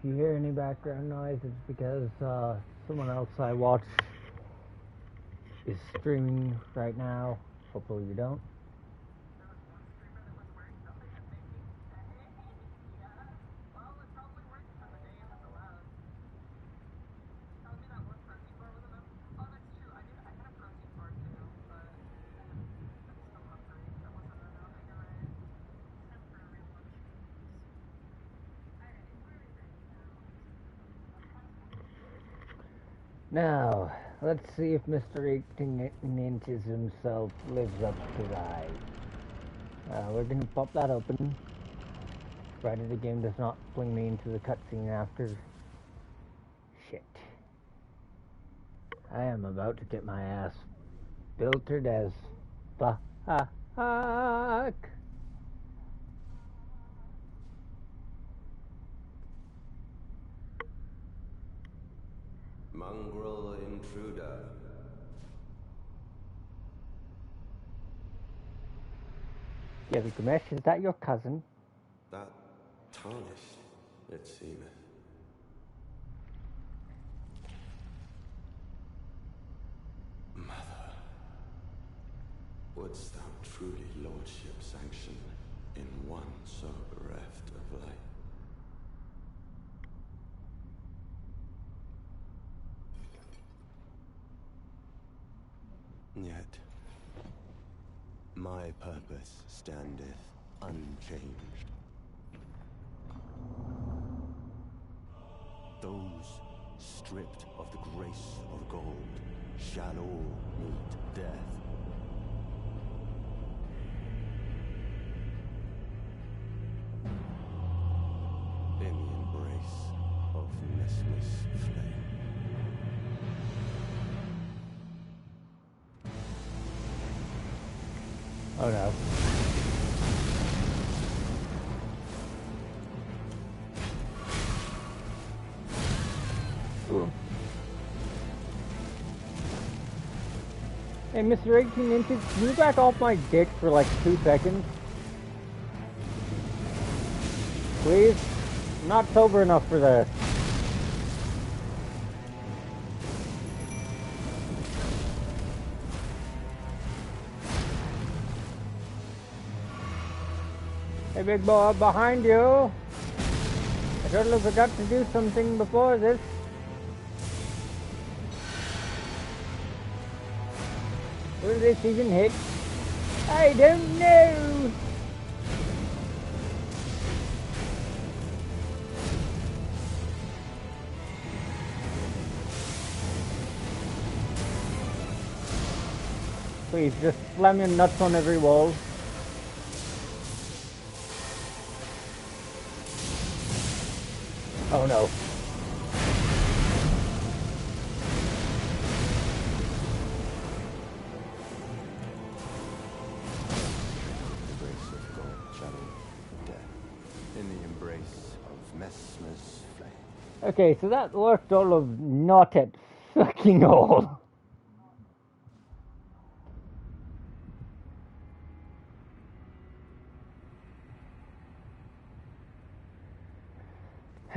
you hear any background noise, it's because someone else I watch is streaming right now. Hopefully you don't. Now, let's see if Mr. 18 Inches himself lives up to that. We're gonna pop that open, provided the game does not fling me into the cutscene after. Shit. I am about to get my ass filtered as fuck. Mongrel intruder. Gilgamesh, is that your cousin? That tarnished, it seemeth. Mother, wouldst thou truly lordship sanction in one so bereft of light? Yet, my purpose standeth unchanged. Those stripped of the grace of gold shall all meet death. In the embrace of Mesmer's flame. Oh no. Ooh. Hey, Mr. 18 Inches, can you back off my dick for like 2 seconds? Please? I'm not sober enough for this. Hey, big boy, behind you. I totally forgot to do something before this. Will this even hit? I don't know. Please, just slam your nuts on every wall. Oh no. The grace of God shall death in the embrace of Mesmer's flame. Okay, so that worked all of not at fucking all.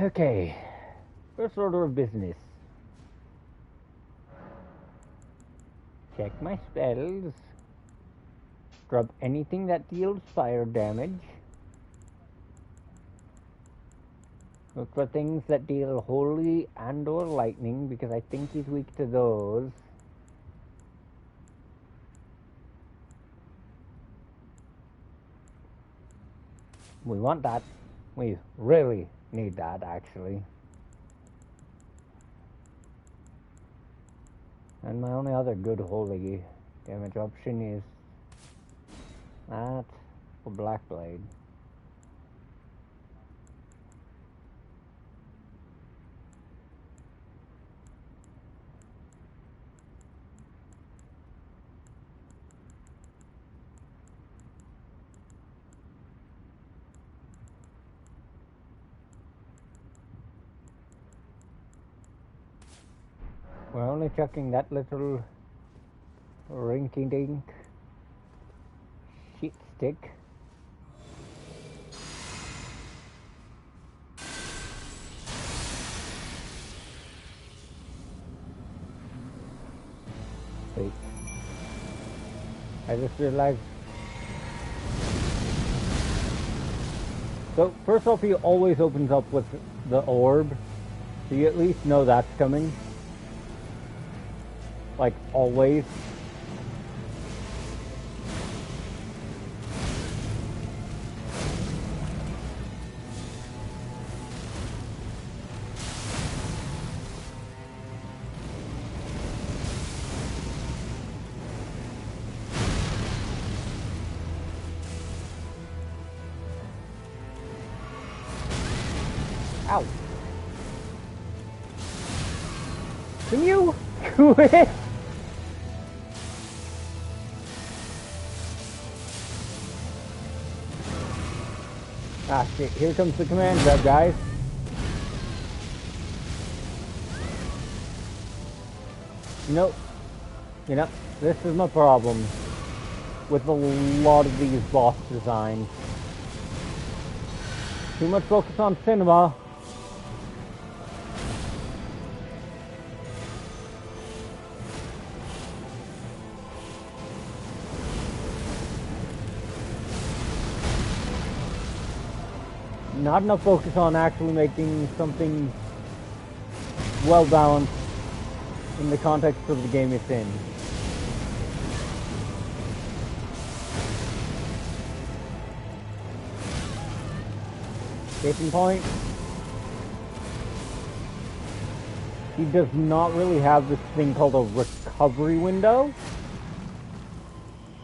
Okay, first order of business. Check my spells. Drop anything that deals fire damage. Look for things that deal holy and or lightning, because I think he's weak to those. We want that. We really need that, actually. And my only other good holy damage option is that for Blackblade. We're only chucking that little rinky-dink shit stick. I just realized. So, first off, he always opens up with the orb. So you at least know that's coming. Like, always. Ow. Can you quit? Ah shit, here comes the command grab, guys. You know, this is my problem with a lot of these boss designs. Too much focus on cinema. Not enough focus on actually making something well balanced in the context of the game it's in. Case in point, he does not really have this thing called a recovery window,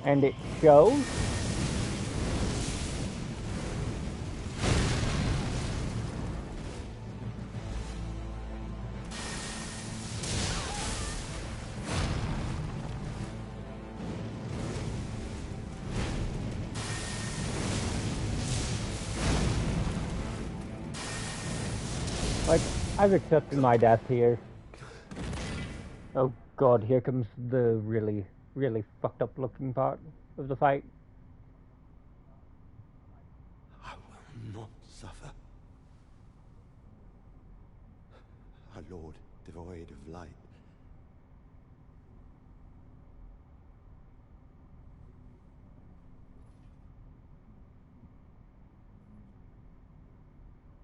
and it shows. Like, I've accepted my death here. Oh god, here comes the really, really fucked up looking part of the fight. I will not suffer. Our Lord, devoid of light.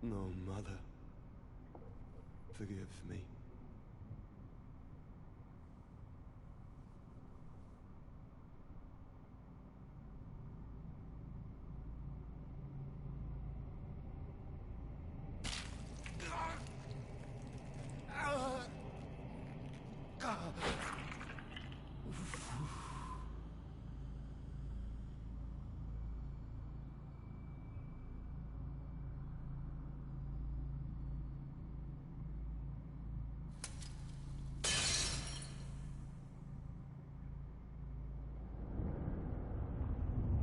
No, Mother. Forgive me.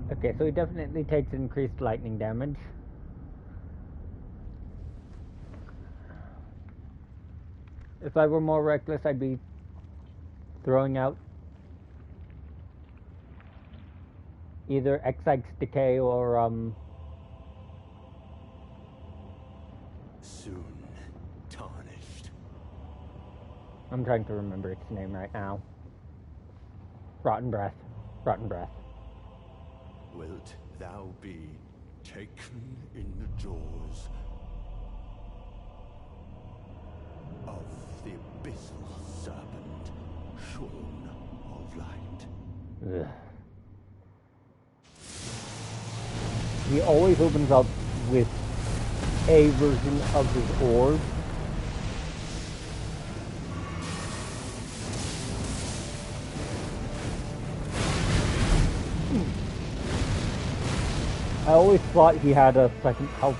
Okay, so he definitely takes increased lightning damage. If I were more reckless, I'd be throwing out either Excite's Decay or, Soon tarnished. I'm trying to remember its name right now. Rotten Breath. Rotten Breath. Wilt thou be taken in the jaws of the abyssal serpent, shorn of light? Ugh. He always opens up with a version of his orb. I always thought he had a second health,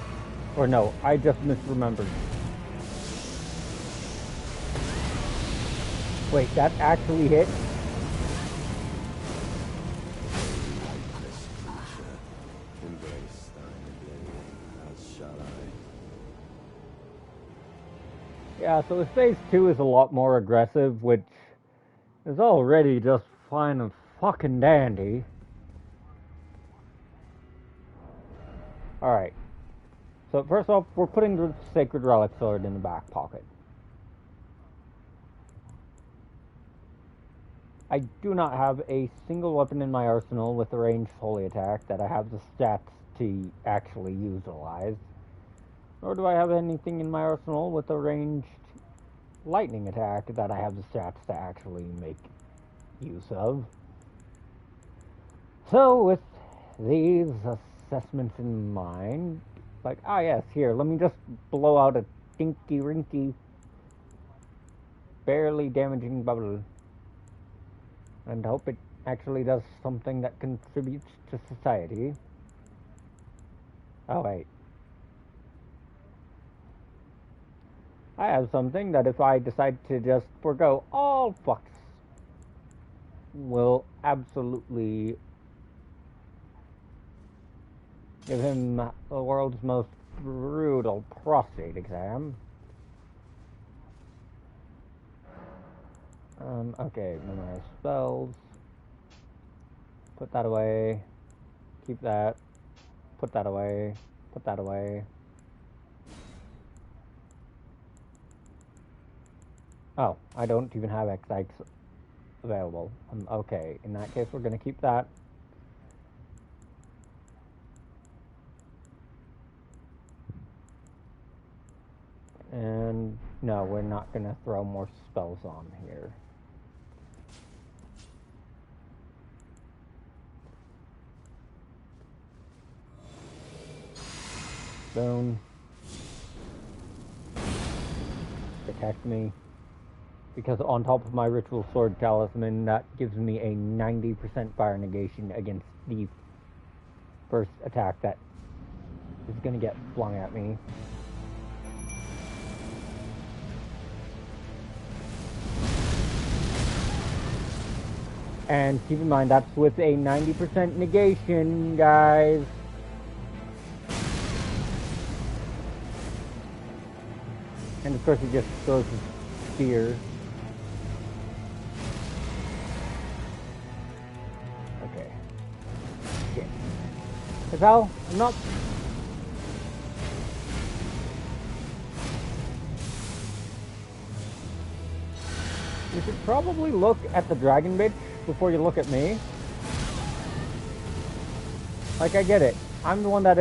or no, I just misremembered. Wait, that actually hit? Lightless creature, embrace thine oblivion, as shall I. Yeah, so his phase 2 is a lot more aggressive, which is already just fine and fucking dandy. Alright. So first off, we're putting the Sacred Relic Sword in the back pocket. I do not have a single weapon in my arsenal with a ranged holy attack that I have the stats to actually utilize. Nor do I have anything in my arsenal with a ranged lightning attack that I have the stats to actually make use of. So with these assessments in mind, like, yes, here, let me just blow out a dinky rinky, barely damaging bubble. And hope it actually does something that contributes to society. Oh, wait. I have something that if I decide to just forgo all fucks, will absolutely give him the world's most brutal prostate exam. Okay, memorize spells. Put that away. Keep that. Put that away. Put that away. Oh, I don't even have XX available. Okay, in that case, we're going to keep that. And no, we're not going to throw more spells on here. Boom. Protect me. Because on top of my ritual sword talisman, that gives me a 90% fire negation against the first attack that is going to get flung at me. And keep in mind, that's with a 90% negation, guys. And of course, he just throws his spear. Okay. Shit. That's how? I'm not... You should probably look at the dragon bitch before you look at me. Like, I get it. I'm the one that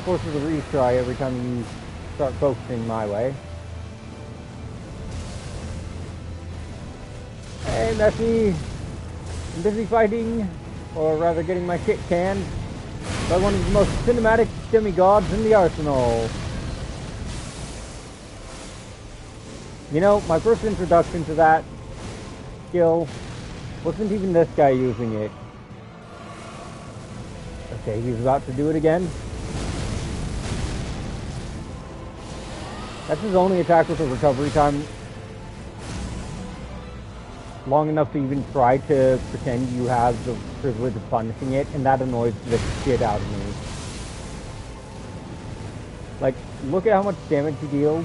forces a retry every time you start focusing my way. Hey, Messy. I'm busy fighting, or rather getting my shit canned, by one of the most cinematic demigods in the arsenal. You know, my first introduction to that skill wasn't even this guy using it. Okay, he's about to do it again. That's his only attack with a recovery time long enough to even try to pretend you have the privilege of punishing it, and that annoys the shit out of me. Like, look at how much damage he deals.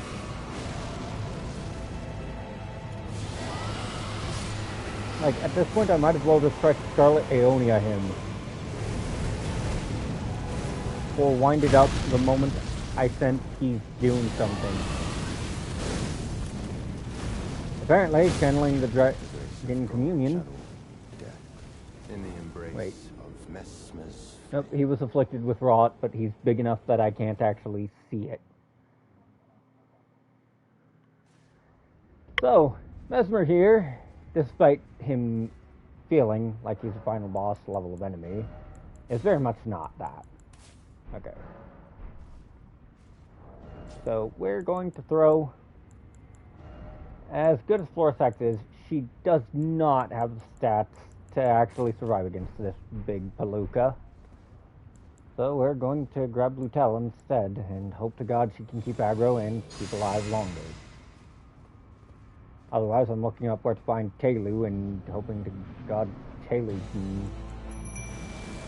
Like, at this point, I might as well just try to Scarlet Aeonia him. Or wind it up the moment I sense he's doing something. Apparently, channeling the Dragon Communion. In the embrace of Mesmer's. Nope, he was afflicted with rot, but he's big enough that I can't actually see it. So, Mesmer here, despite him feeling like he's a final boss level of enemy, is very much not that. Okay. So, we're going to throw... As good as Florsax is, she does not have the stats to actually survive against this big palooka. So we're going to grab Lutel instead, and hope to God she can keep aggro and keep alive longer. Otherwise, I'm looking up where to find Telu and hoping to God Telu can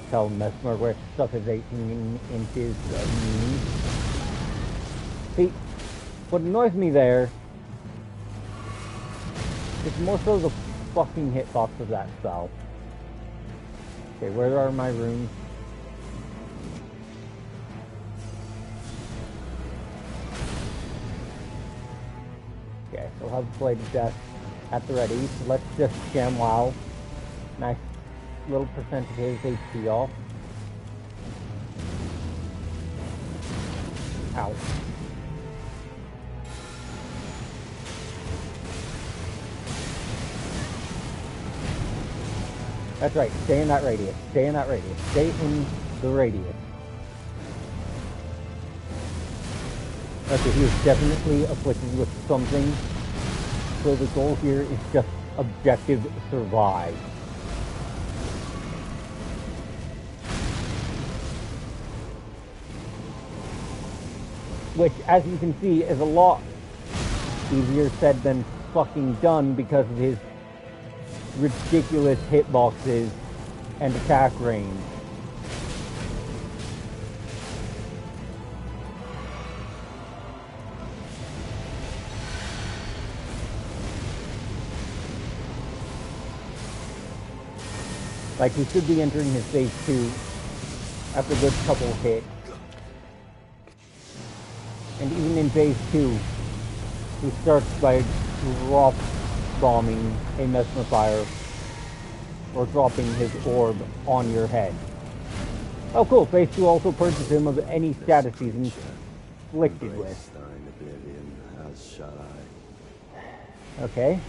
tell Mesmer where to stuff his 18 inches of knee. See, what annoys me there is more so the fucking hitbox of that spell. Okay, where are my runes? Okay, so I'll have the Blade of Death at the ready. So let's just jam wow. Nice little percent of his HP off. Ow. That's right, stay in that radius. Stay in that radius. Stay in the radius. Okay, he is definitely afflicted with something. So the goal here is just objective survive. Which, as you can see, is a lot easier said than fucking done because of his ridiculous hitboxes and attack range. Like, he should be entering his phase 2 after a good couple hits. And even in phase 2, he starts by drop bombing a mesmer fire or dropping his orb on your head. Oh cool, phase 2 also purges him of any status he's inflicted with. Okay.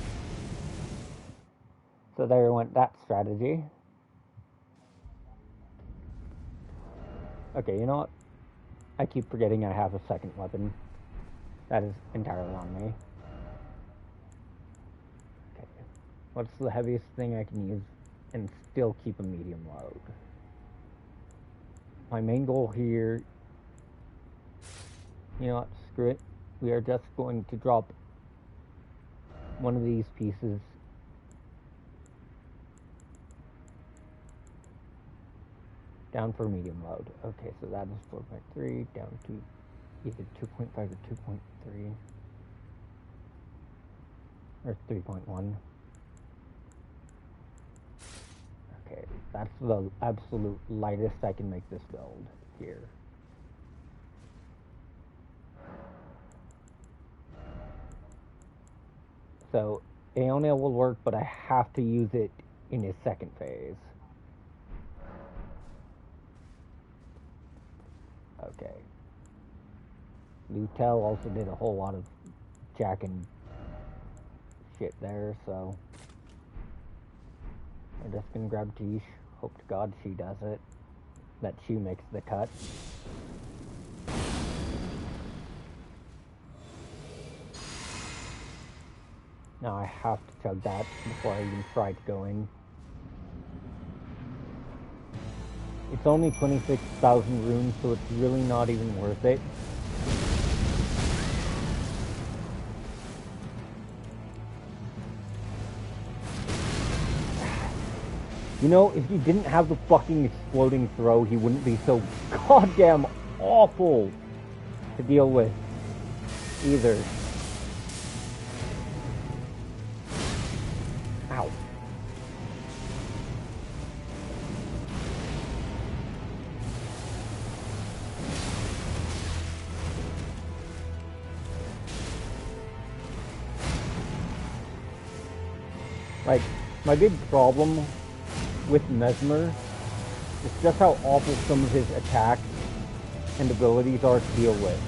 So there went that strategy. Okay, you know what? I keep forgetting I have a second weapon. That is entirely on me. Okay. What's the heaviest thing I can use and still keep a medium load? My main goal here... You know what? Screw it. We are just going to drop one of these pieces. Down for medium load. Okay, so that is 4.3 down to either 2.5 or 2.3 or 3.1. Okay, that's the absolute lightest I can make this build here. So Aeonia will work, but I have to use it in his second phase. Okay. Lutel also did a whole lot of jacking shit there, so we're just gonna grab Tish. Hope to God she does it. That she makes the cut. Now I have to chug that before I even try to go in. It's only 26,000 runes, so it's really not even worth it. You know, if he didn't have the fucking exploding throw, he wouldn't be so goddamn awful to deal with either. Ow. Like, my big problem with Mesmer is just how awful some of his attacks and abilities are to deal with.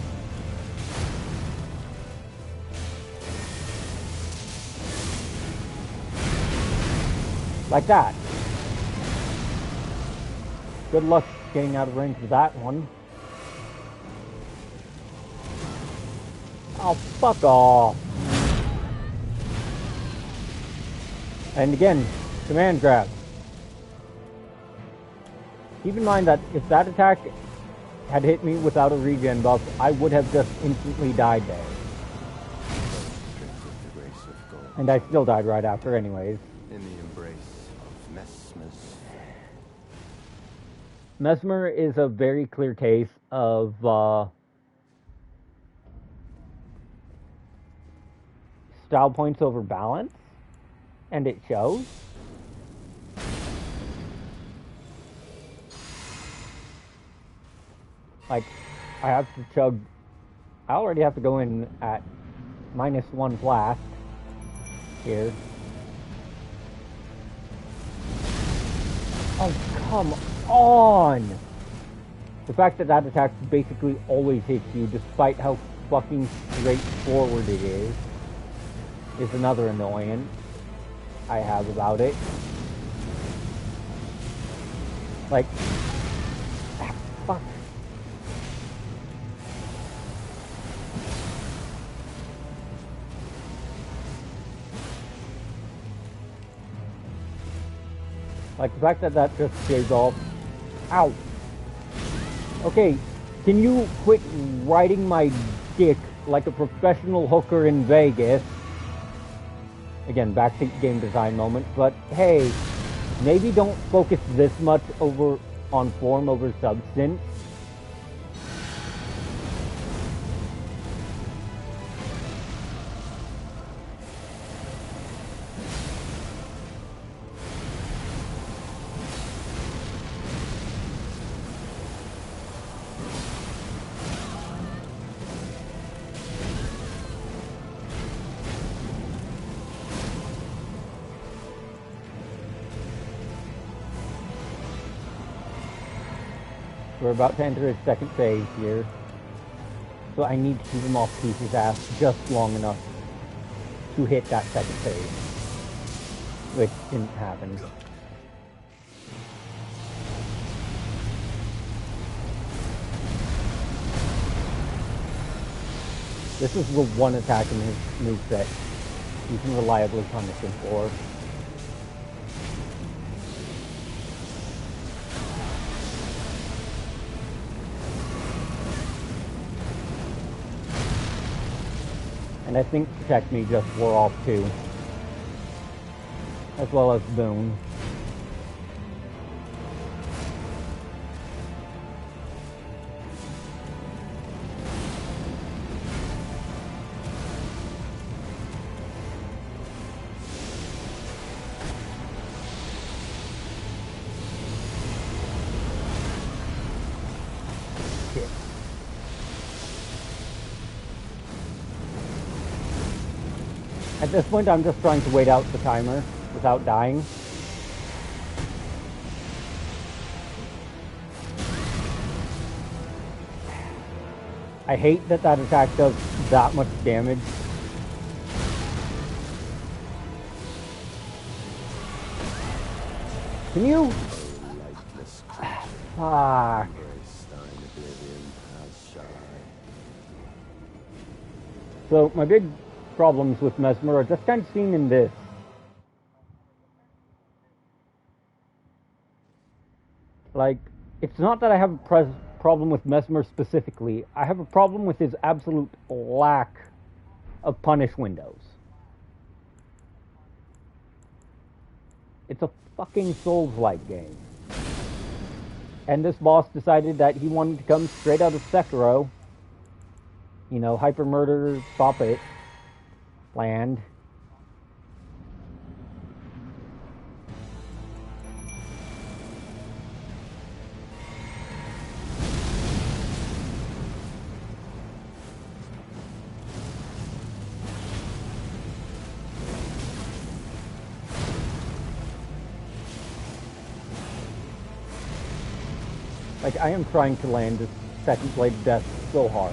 Like that. Good luck getting out of range with that one. Oh, fuck off. And again, command grab. Keep in mind that if that attack had hit me without a regen buff, I would have just instantly died there. And I still died right after anyways. In the embrace of Mesmer is a very clear case of style points over balance, and it shows. Like, I have to chug... I already have to go in at -1 blast here. Oh, come on! The fact that that attack basically always hits you, despite how fucking straightforward it is another annoyance I have about it. Like, fuck. Like, the fact that that just shaved off. Ow. Okay, can you quit riding my dick like a professional hooker in Vegas? Again, back to game design moment, but hey, maybe don't focus this much on form over substance. We're about to enter his second phase here. So I need to keep him off Peach's ass just long enough to hit that second phase. Which didn't happen. This is the one attack in his moveset you can reliably punish him for. And I think Protect Me just wore off too. As well as Boone. At this point, I'm just trying to wait out the timer without dying. I hate that that attack does that much damage. Can you? Fuck. So, my big problems with Mesmer are just kind of seen in this. Like, it's not that I have a problem with Mesmer specifically. I have a problem with his absolute lack of punish windows. It's a fucking Souls-like game. And this boss decided that he wanted to come straight out of Sekiro. You know, hyper murder, stop it. Land. Like, I am trying to land this second blade of death so hard.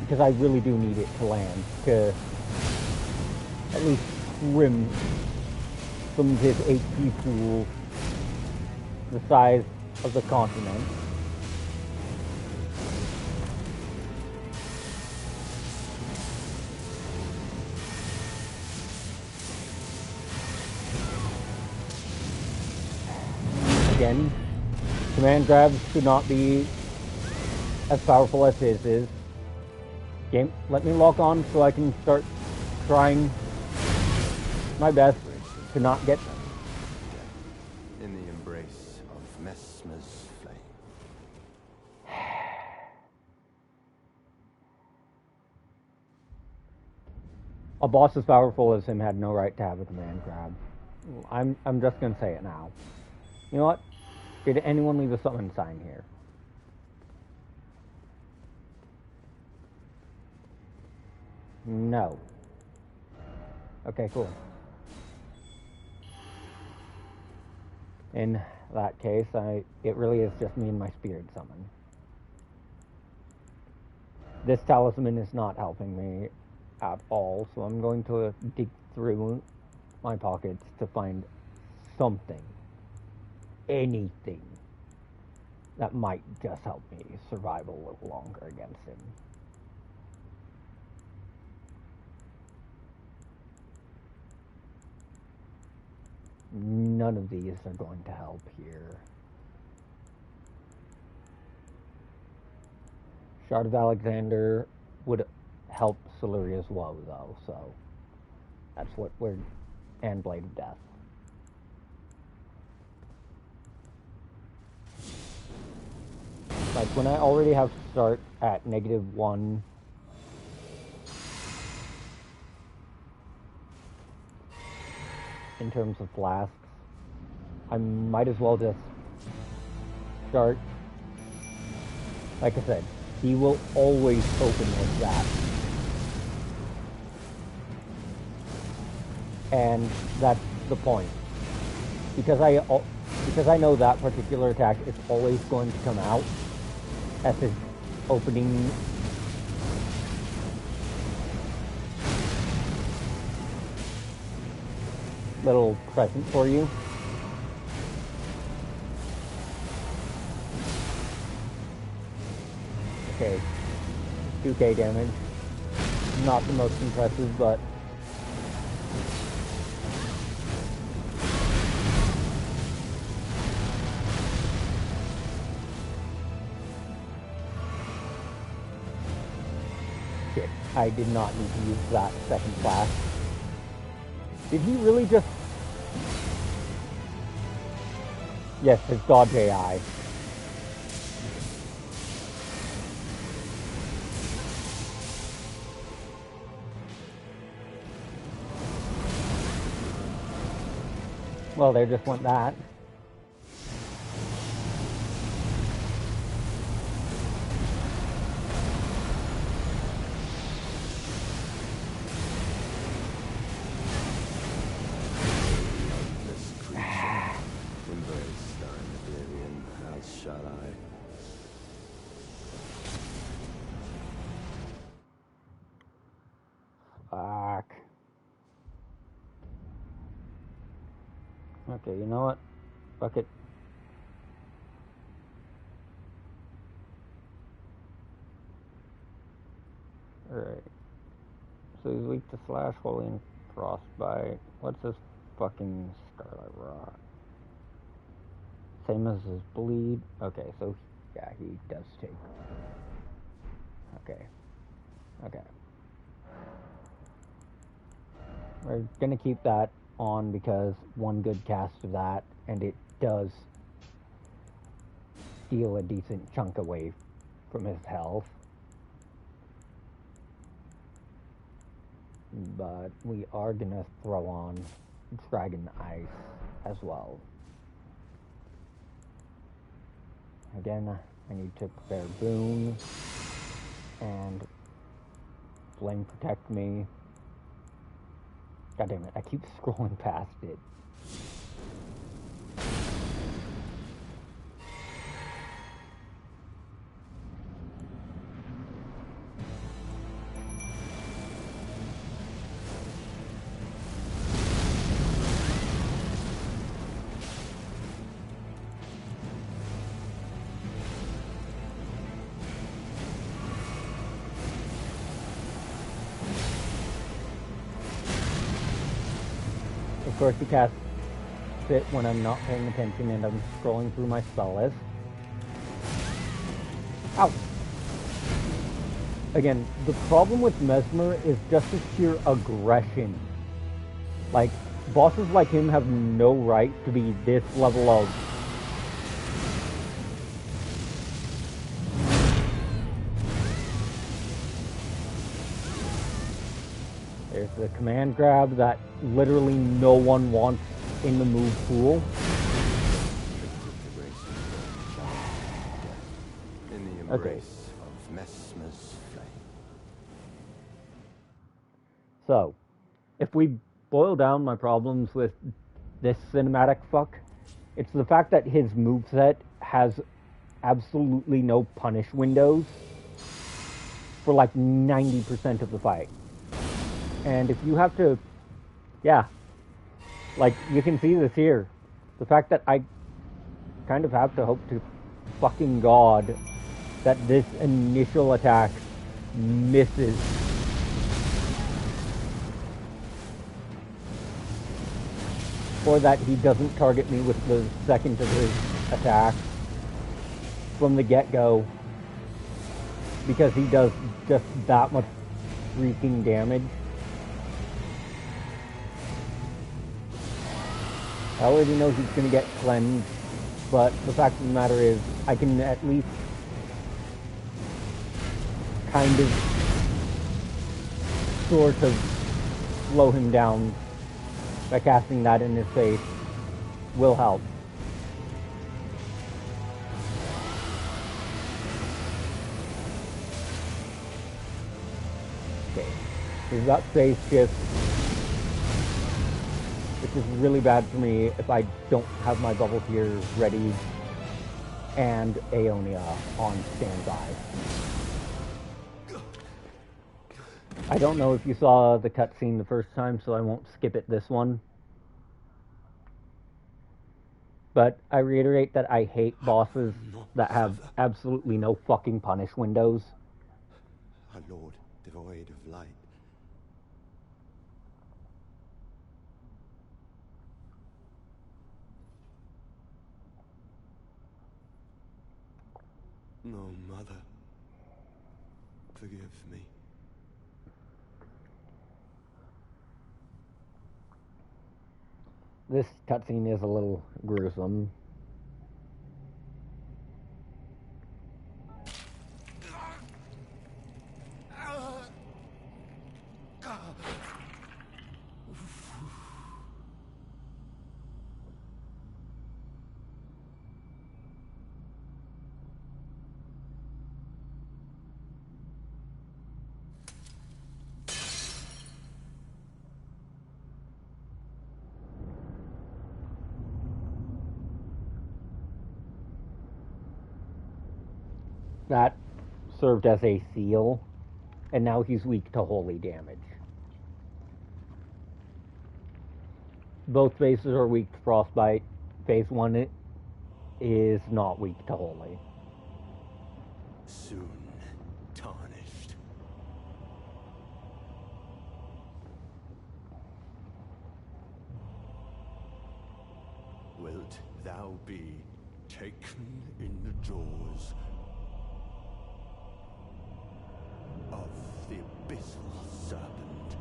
Because I really do need it to land. To at least trim some of his HP pool the size of the continent. Again, command grabs should not be as powerful as his is. Game, let me lock on so I can start trying my best to not get them. In the embrace of Mesmer's flame. A boss as powerful as him had no right to have a command grab. I'm just gonna say it now. You know what? Did anyone leave a summon sign here? No. Okay, cool. In that case, it really is just me and my spirit summon. This talisman is not helping me at all, so I'm going to dig through my pockets to find something, anything, that might just help me survive a little longer against him. None of these are going to help here. Shard of Alexander would help Siluria's woe, though, so that's what we're... and Blade of Death. Like, when I already have to start at -1... in terms of flasks, I might as well just start. Like I said, he will always open with that. And that's the point. Because I know that particular attack is always going to come out as his opening little present for you. Okay, 2k damage. Not the most impressive, but shit, I did not need to use that second flash. Did he really just... Yes, his dodge AI. Well, there just went that. Fuck. Okay, you know what? Fuck it. Alright. So he's weak to slash, holy, and frostbite. What's this fucking Scarlet Rock? Same as his bleed. Okay, so yeah, he does take. Okay. Okay. We're gonna keep that on because one good cast of that, and it does steal a decent chunk away from his health. But we are gonna throw on Dragon Ice as well. Again, I need to prepare Boon and Flame Protect me. God damn it, I keep scrolling past it. Of course, he casts it when I'm not paying attention and I'm scrolling through my spell list. Ow! Again, the problem with Mesmer is just his sheer aggression. Like, bosses like him have no right to be this level of... There's the command grab that literally no one wants in the move pool. Okay. So, if we boil down my problems with this cinematic fuck, It's the fact that his moveset has absolutely no punish windows for like 90% of the fight. And if you have to, yeah, like you can see this here. The fact that I kind of have to hope to fucking God that this initial attack misses. Or that he doesn't target me with the second of his attack from the get-go, because he does just that much freaking damage. I already know he's gonna get cleansed, but the fact of the matter is, I can at least kind of sort of slow him down by casting that in his face. Will help. Okay, we've got phase shift, which is really bad for me if I don't have my bubble tears ready and Aeonia on standby. I don't know if you saw the cutscene the first time, so I won't skip it this one. But I reiterate that I hate bosses that have absolutely no fucking punish windows. A lord devoid of light. No, mother. Forgive me. This cutscene is a little gruesome. That served as a seal, and now he's weak to holy damage. Both phases are weak to frostbite. Phase 1 is not weak to holy. Soon tarnished. Wilt thou be taken in the jaws of the abyssal serpent,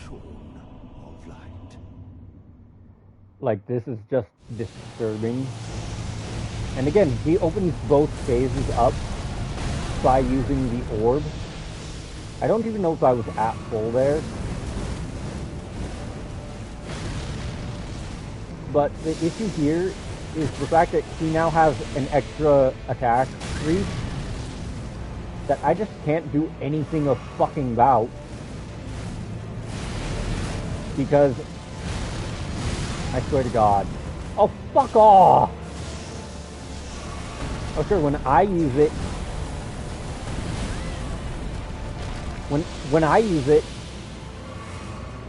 shorn of light? Like, this is just disturbing. And again, he opens both phases up by using the orb. I don't even know if I was at full there. But the issue here is the fact that he now has an extra attack streak that I just can't do anything of fucking about. Because, I swear to God. Oh, fuck off! Oh, sure, when I use it, when I use it,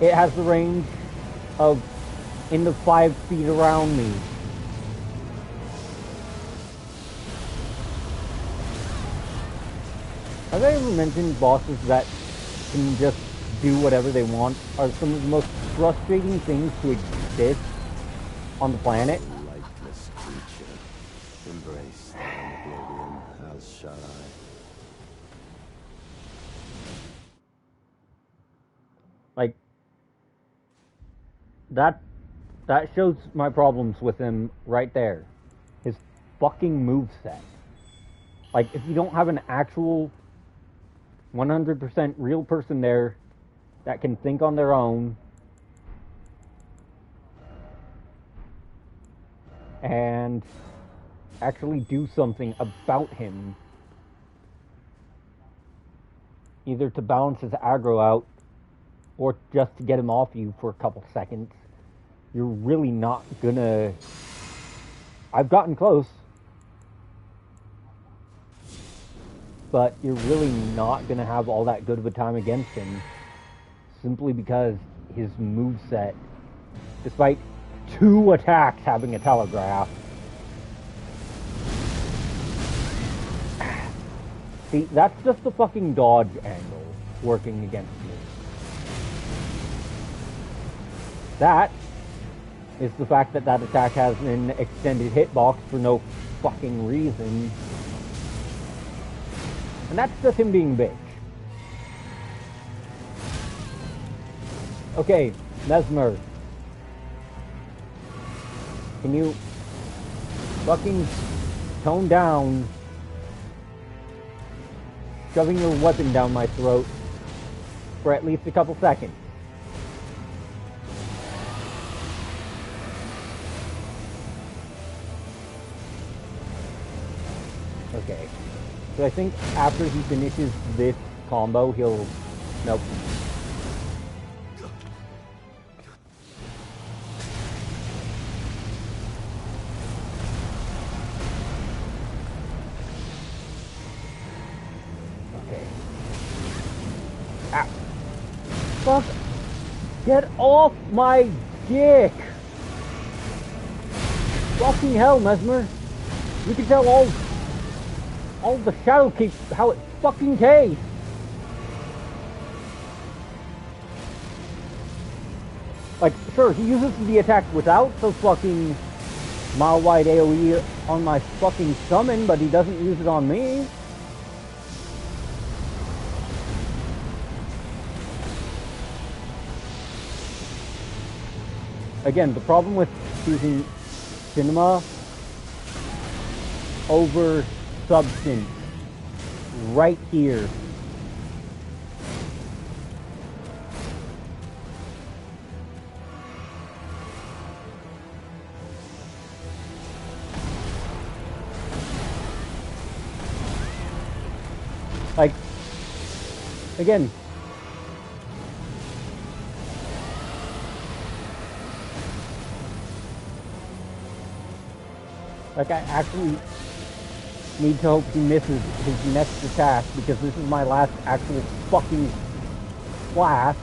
it has the range of in the 5 feet around me. Have I ever mentioned bosses that can just do whatever they want are some of the most frustrating things to exist on the planet? Lightless creature, embrace thine oblivion, as shall I. Like, that shows my problems with him right there. His fucking moveset. Like, if you don't have an actual 100% real person there that can think on their own and actually do something about him, either to balance his aggro out or just to get him off you for a couple seconds, you're really not gonna I've gotten close. But you're really not going to have all that good of a time against him. Simply because his moveset, despite 2 attacks having a telegraph. See, that's just the fucking dodge angle working against me. That is the fact that that attack has an extended hitbox for no fucking reason. And that's just him being bitch. Okay, Mesmer. Can you fucking tone down shoving your weapon down my throat for at least a couple seconds? Okay. So I think after he finishes this combo, he'll... Nope. Okay. Ah. Fuck! Get off my dick! Fucking hell, Mesmer! You can tell all the shadow keep how it fucking tastes. Like, sure, he uses the attack without the fucking mile-wide AoE on my fucking summon, but he doesn't use it on me. Again, the problem with choosing cinema over substance right here. Like, again, like I actually need to hope he misses his next attack, because this is my last actual fucking class.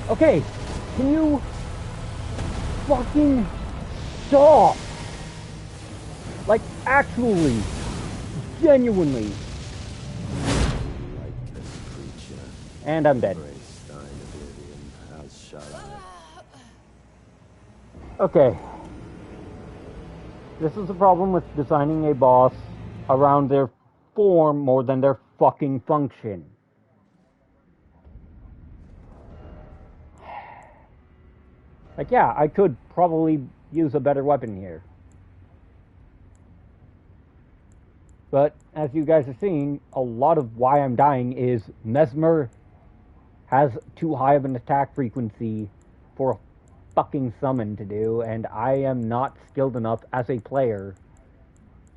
Okay, can you fucking stop? Like, actually, genuinely. Like this creature. And I'm dead. Okay. This is the problem with designing a boss around their form more than their fucking function. Like, yeah, I could probably use a better weapon here. But, as you guys are seeing, a lot of why I'm dying is Mesmer has too high of an attack frequency for a fucking summon to do, and I am not skilled enough as a player,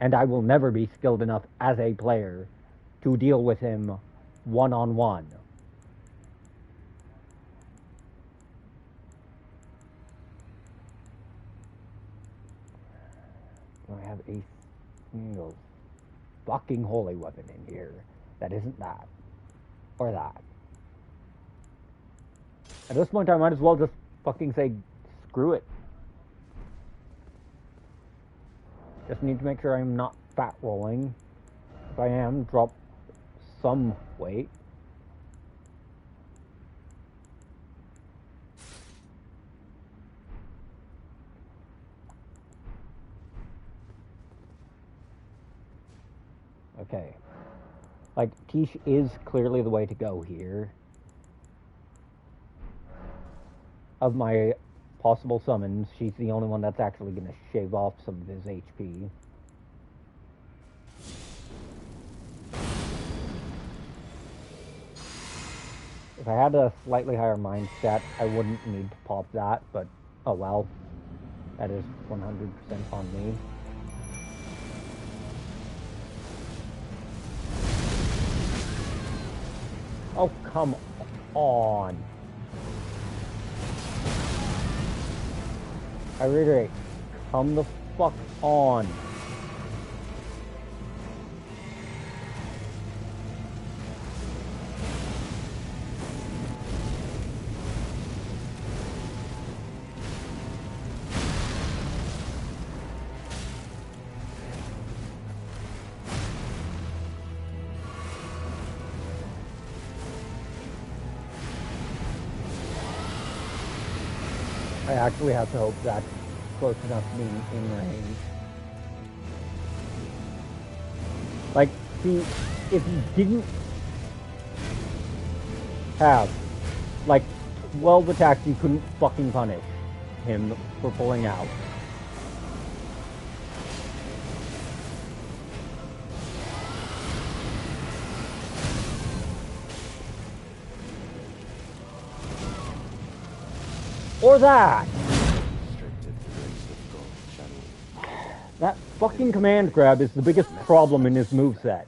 and I will never be skilled enough as a player to deal with him one-on-one. I have a single fucking holy weapon in here that isn't that or that. At this point I might as well just fucking say screw it. Just need to make sure I'm not fat rolling. If I am, drop some weight. Okay. Like, Tish is clearly the way to go here. Of my possible summons, she's the only one that's actually going to shave off some of his HP. If I had a slightly higher mind stat, I wouldn't need to pop that, but oh well. That is 100% on me. Oh, come on. I reiterate, come the fuck on. I actually have to hope that's close enough to being in range. Like, see, if you didn't have, like, 12 attacks, you couldn't fucking punish him for pulling out. Or that! That fucking command grab is the biggest problem in his moveset.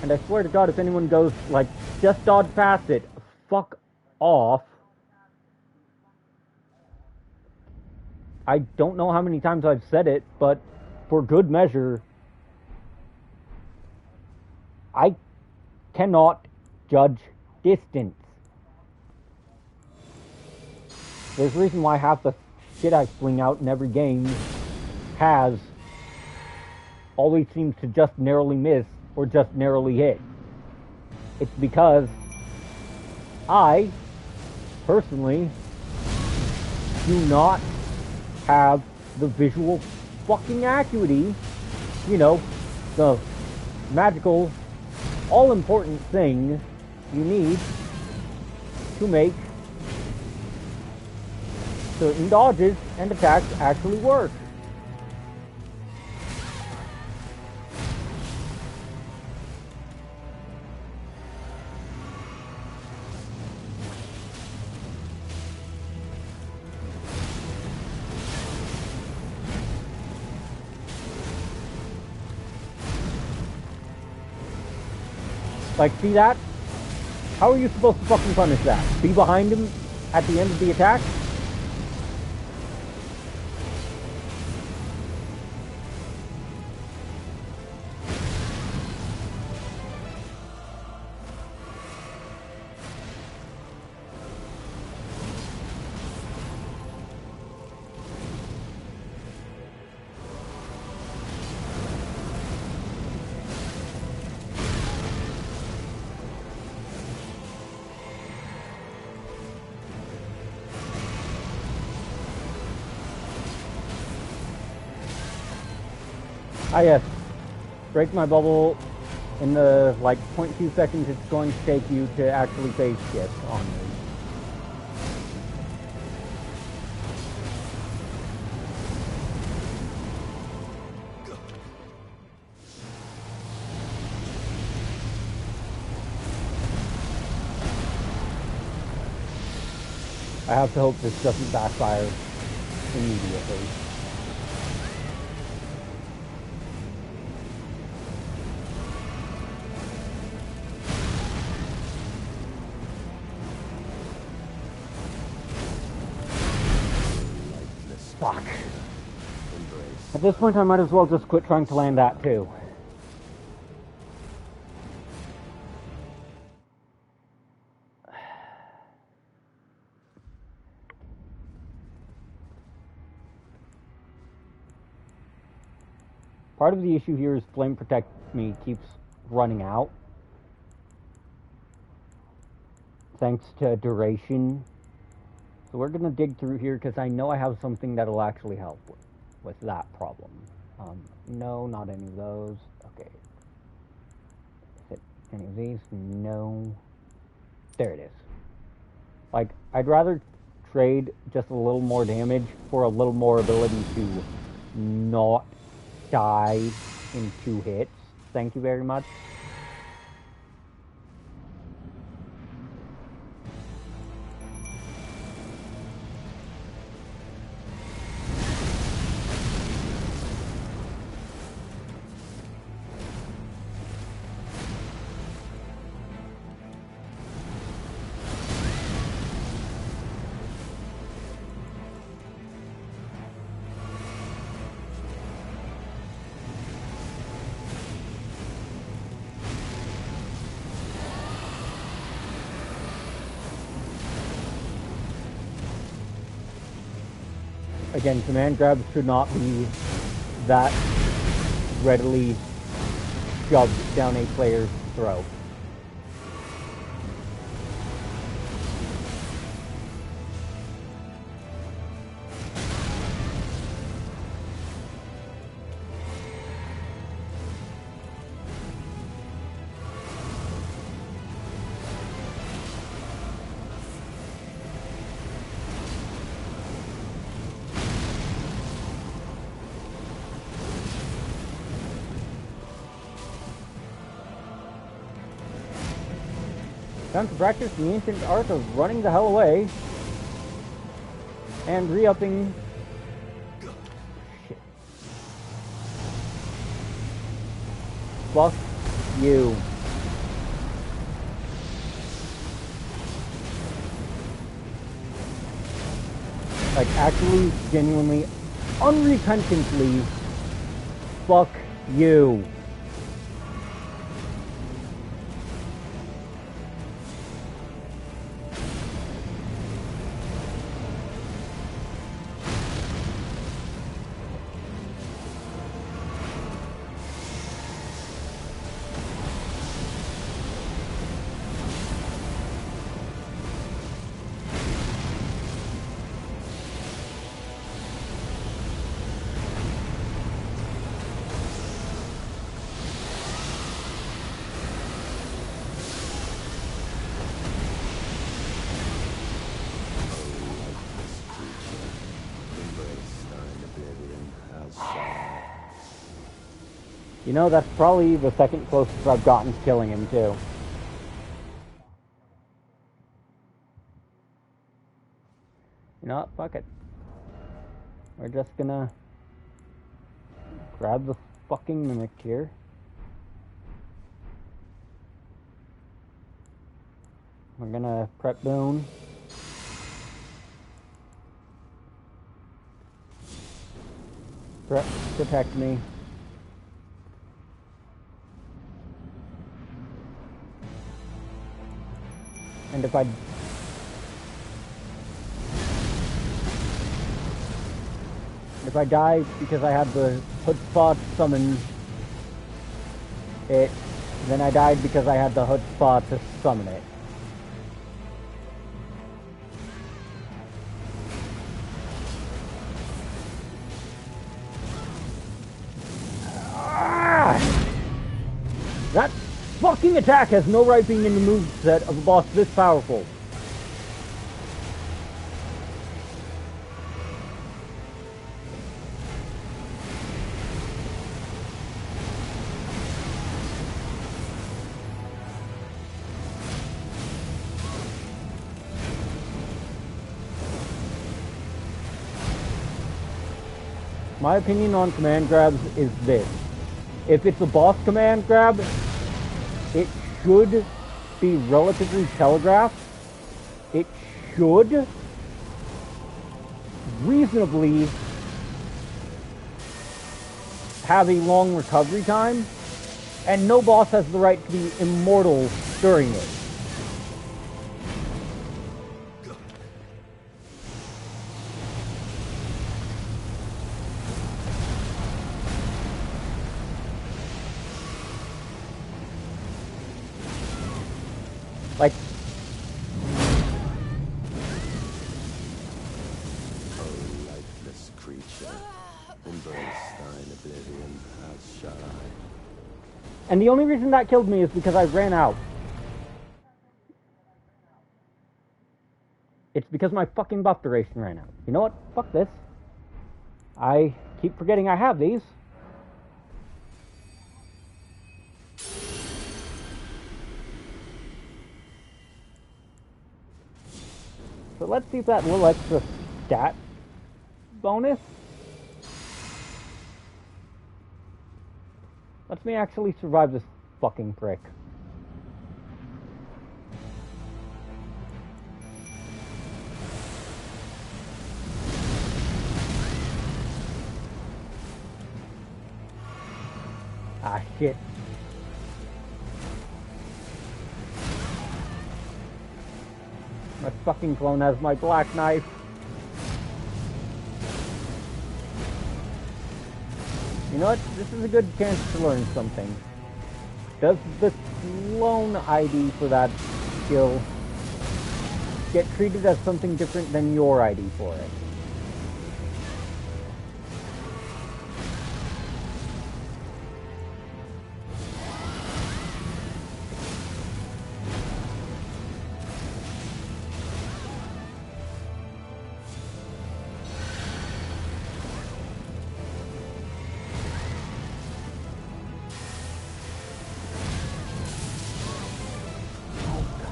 And I swear to God, if anyone goes, like, just dodge past it, fuck off. I don't know how many times I've said it, but for good measure, I cannot judge distance. There's a reason why half the shit I fling out in every game always seems to just narrowly miss or just narrowly hit. It's because I, personally, do not have the visual fucking acuity, you know, the magical, all-important thing you need to make certain dodges and attacks actually work. Like, see that? How are you supposed to fucking punish that? Be behind him at the end of the attack? Ah yes, break my bubble in the, like, 0.2 seconds it's going to take you to actually phase shift on me. I have to hope this doesn't backfire immediately. Fuck. At this point I might as well just quit trying to land that too. Part of the issue here is Flame Protect Me keeps running out. Thanks to duration. So we're gonna dig through here because I know I have something that'll actually help with that problem. No, not any of those. Okay. Is it any of these? No. There it is. Like, I'd rather trade just a little more damage for a little more ability to not die in 2 hits. Thank you very much. again, command grabs should not be that readily shoved down a player's throat. Time to practice the ancient art of running the hell away and re-upping. Shit. Fuck you. Like, actually, genuinely, unrepentantly, fuck you. You know, that's probably the second closest I've gotten to killing him, too. You know what? Fuck it. We're just gonna grab the fucking mimic here. We're gonna prep Boone. Protect me. And if I die because I had the hood spot summon it, then I died because I had the hood spot to summon it. That fucking attack has no right being in the moveset of a boss this powerful. My opinion on command grabs is this. If it's a boss command grab, it should be relatively telegraphed. It should reasonably have a long recovery time, and no boss has the right to be immortal during it. Like, oh, lifeless creature, embrace thine oblivion, as shall I. and the only reason that killed me is because I ran out. It's because my fucking buff duration ran out. You know what? Fuck this. I keep forgetting I have these. So let's see if that little extra stat bonus lets me actually survive this fucking prick. Ah, shit. My fucking clone has my black knife. You know what? This is a good chance to learn something. Does the clone ID for that skill get treated as something different than your ID for it?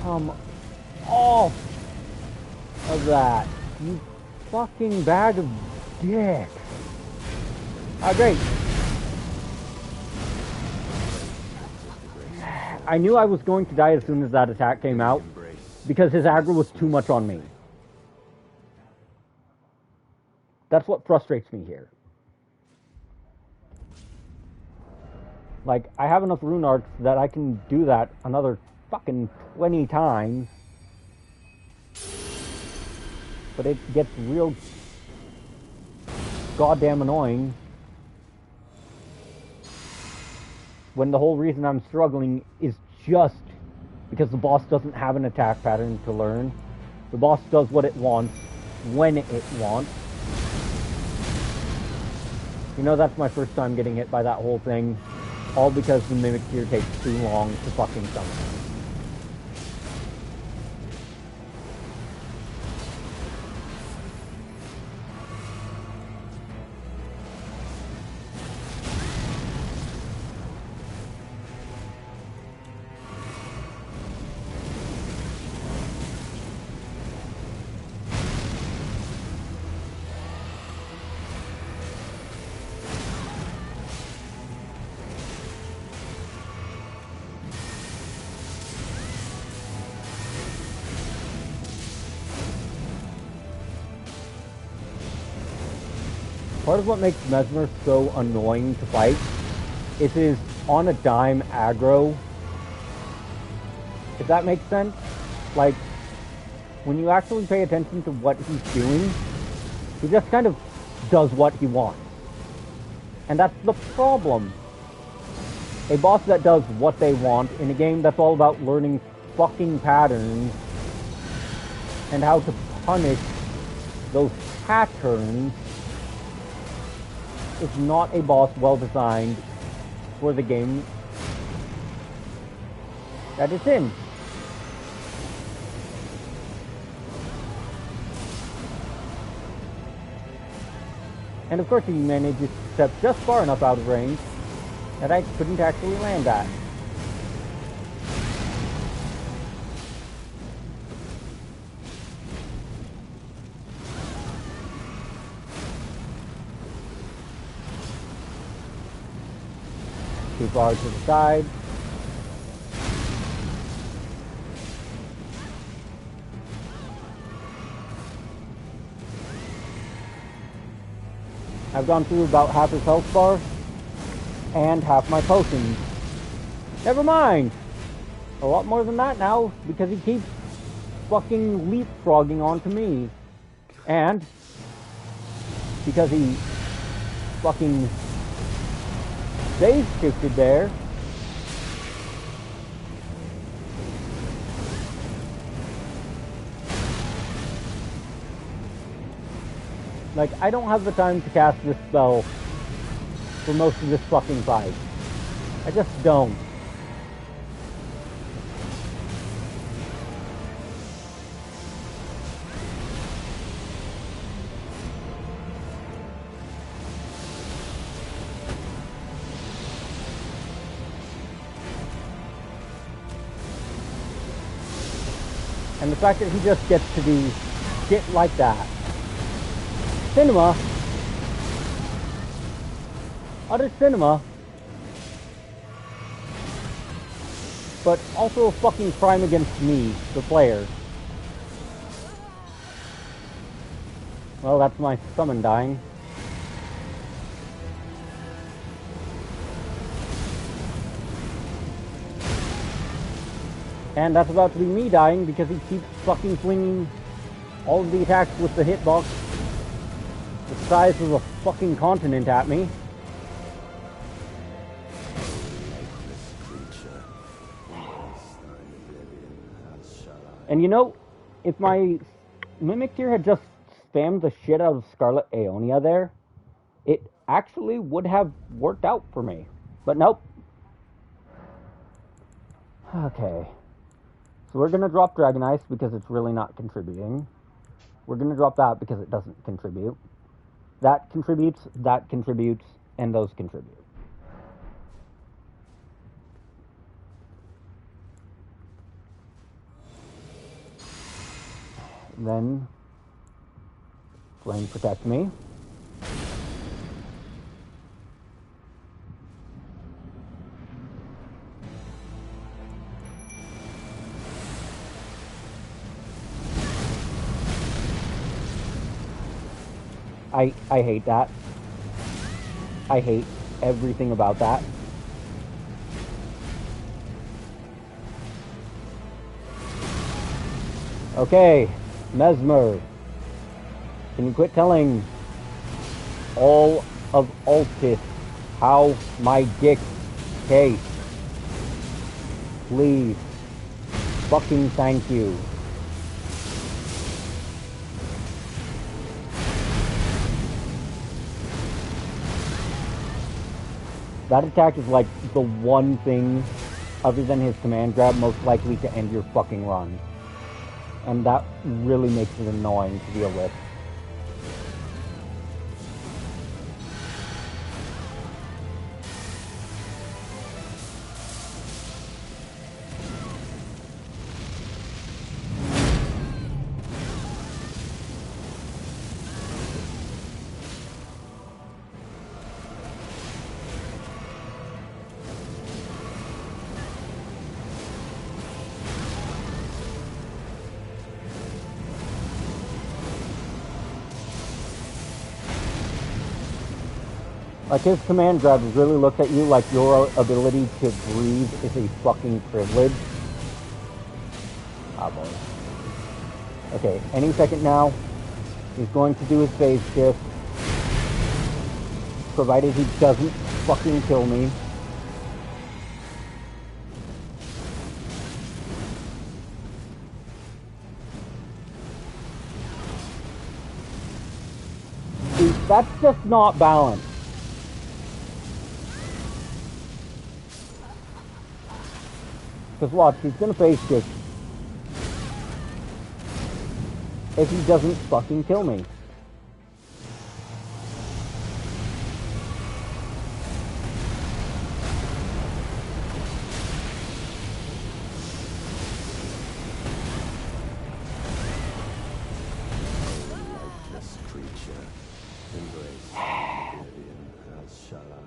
Come off of that, you fucking bag of dicks. Ah, great. I knew I was going to die as soon as that attack came out, because his aggro was too much on me. That's what frustrates me here. Like, I have enough rune arcs that I can do that another fucking 20 times. But it gets real goddamn annoying when the whole reason I'm struggling is just because the boss doesn't have an attack pattern to learn. The boss does what it wants, when it wants. You know, that's my first time getting hit by that whole thing. All because the Mimic Tear takes too long to fucking summon. Part of what makes Mesmer so annoying to fight is his on a dime aggro. If that makes sense? Like, when you actually pay attention to what he's doing, he just kind of does what he wants. And that's the problem. A boss that does what they want in a game that's all about learning fucking patterns and how to punish those patterns is not a boss well designed for the game that it's in. And of course he manages to step just far enough out of range that I couldn't actually land that. Too far to the side. I've gone through about half his health bar and half my potions. Never mind! A lot more than that now because he keeps fucking leapfrogging onto me. And because he fucking save shifted there. Like, I don't have the time to cast this spell for most of this fucking fight. I just don't. And the fact that he just gets to do shit like that. Cinema. Utter cinema. But also a fucking crime against me, the player. Well, that's my summon dying. And that's about to be me dying because he keeps fucking flinging all of the attacks with the hitbox the size of a fucking continent at me. And you know, if my Mimic Tear had just spammed the shit out of Scarlet Aeonia there, it actually would have worked out for me. But nope. Okay. So we're going to drop Dragon Ice because it's really not contributing. We're going to drop that because it doesn't contribute. That contributes, and those contribute. Then Flame Protect me. I hate that. I hate everything about that. Okay, Mesmer. Can you quit telling all of Altis how my dick tastes? Please. Fucking thank you. That attack is like the one thing, other than his command grab, most likely to end your fucking run. And that really makes it annoying to deal with. Like, his command grab really looks at you like your ability to breathe is a fucking privilege. Ah, boy. Okay, any second now, he's going to do his phase shift. Provided he doesn't fucking kill me. See, that's just not balanced. Because watch, he's gonna face shift if he doesn't fucking kill me. Lifeless creature, embrace oblivion, as shall I.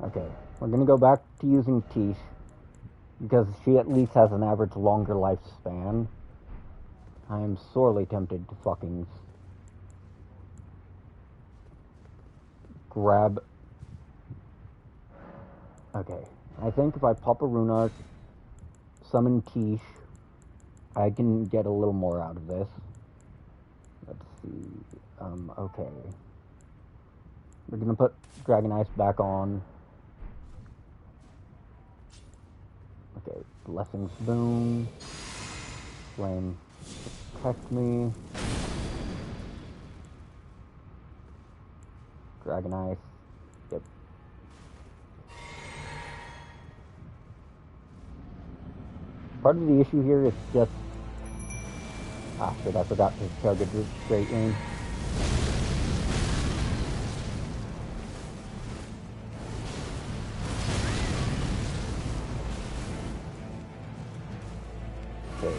Okay, we're gonna go back to using Tish, because she at least has an average longer lifespan. I am sorely tempted to fucking grab... Okay, I think if I pop a Runark, summon Tish, I can get a little more out of this. Let's see, okay. We're gonna put Dragon Ice back on. Okay, Blessings Boom. Flame Protect me. Dragon Ice. Yep. Part of the issue here is just... Ah, shit, I forgot to target this straight in. Okay.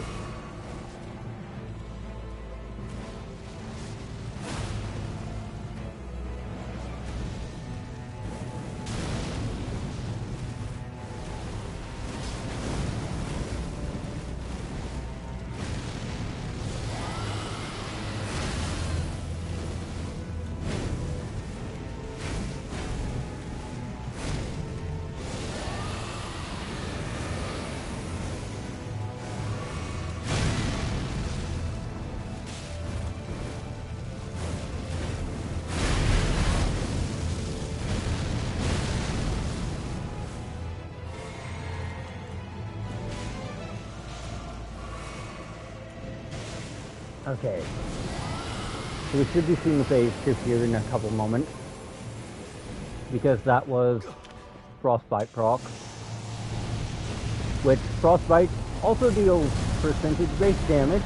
Okay. So we should be seeing the phase shift here in a couple moments. Because that was Frostbite proc. Which Frostbite also deals percentage-based damage.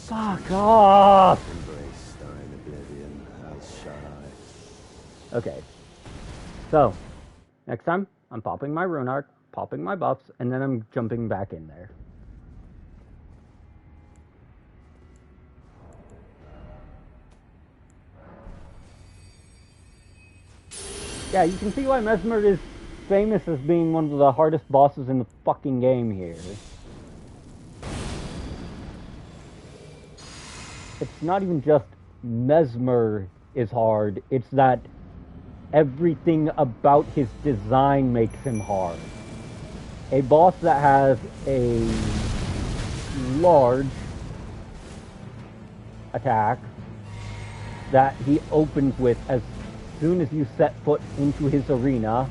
Fuck off! Embrace thine oblivion, as shall I. Okay. So, next time, I'm popping my rune arc, popping my buffs, and then I'm jumping back in there. Yeah, you can see why Mesmer is famous as being one of the hardest bosses in the fucking game here. It's not even just Mesmer is hard, it's that everything about his design makes him hard. A boss that has a large attack that he opens with as soon as you set foot into his arena.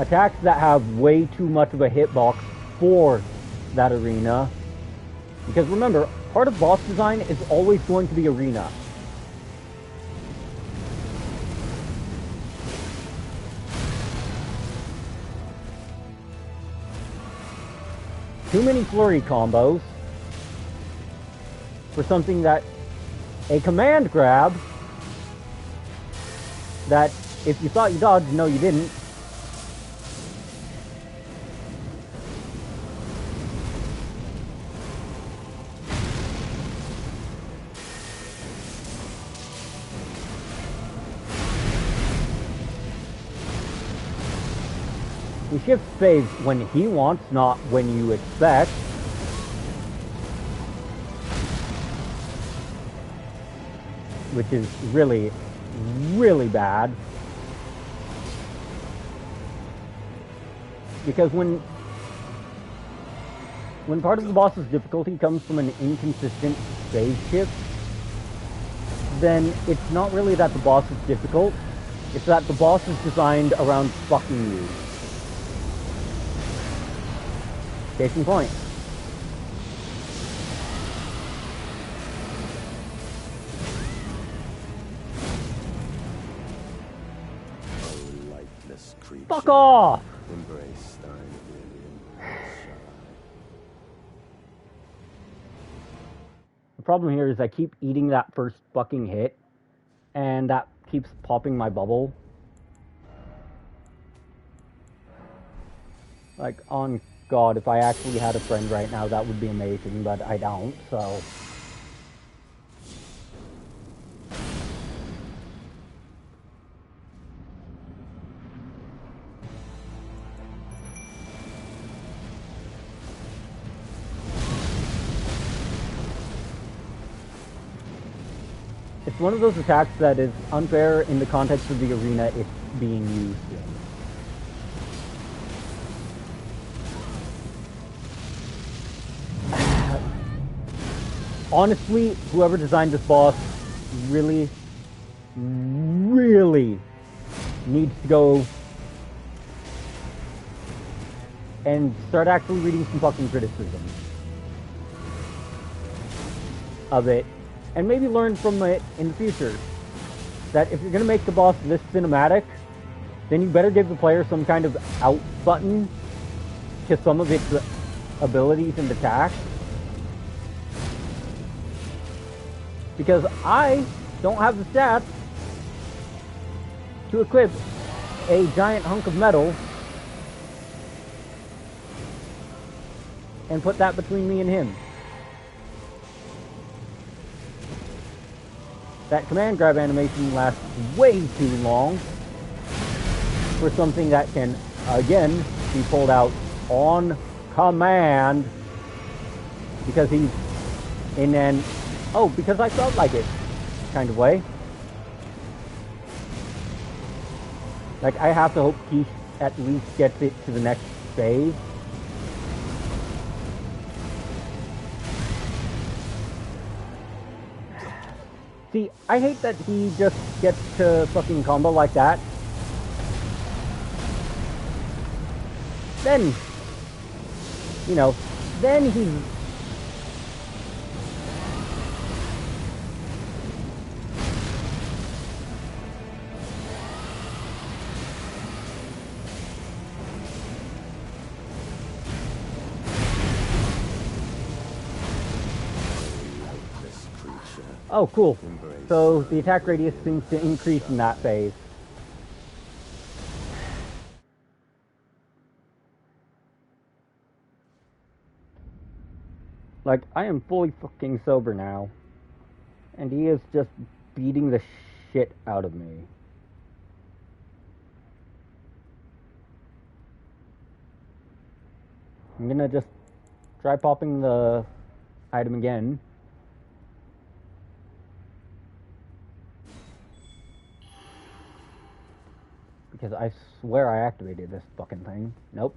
Attacks that have way too much of a hitbox for that arena. Because remember, part of boss design is always going to be arena. Too many flurry combos for something that a command grab that if you thought you dodged, no you didn't. He shifts phase when he wants, not when you expect. Which is really, really bad. Because when part of the boss's difficulty comes from an inconsistent phase shift, then it's not really that the boss is difficult, it's that the boss is designed around fucking you. Case in point. O lifeless creature, Fuck off! embrace thine oblivion, as shall I. The problem here is I keep eating that first fucking hit, and that keeps popping my bubble. Like, on God, if I actually had a friend right now, that would be amazing, but I don't, so... It's one of those attacks that is unfair in the context of the arena it's being used in. Honestly, whoever designed this boss really, really needs to go and start actually reading some fucking criticism of it, and maybe learn from it in the future. That if you're going to make the boss this cinematic, then you better give the player some kind of out button to some of its abilities and attacks. Because I don't have the stats to equip a giant hunk of metal and put that between me and him. That command grab animation lasts way too long for something that can, again, be pulled out on command because he's in an Oh, because I felt like it, kind of way. Like, I have to hope he at least gets it to the next phase. See, I hate that he just gets to fucking combo like that. Then, you know, then he's... Oh, cool. So the attack radius seems to increase in that phase. Like, I am fully fucking sober now. And he is just beating the shit out of me. I'm gonna just try popping the item again. Because I swear I activated this fucking thing. Nope.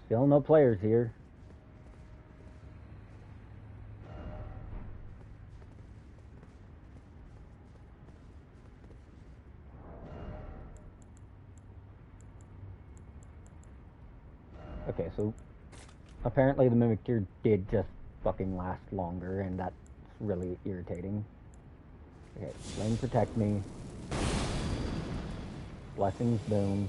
Still no players here. Okay, so apparently the Mimicure did just fucking last longer, and that's really irritating. Okay, Flame protect me. Blessings boom.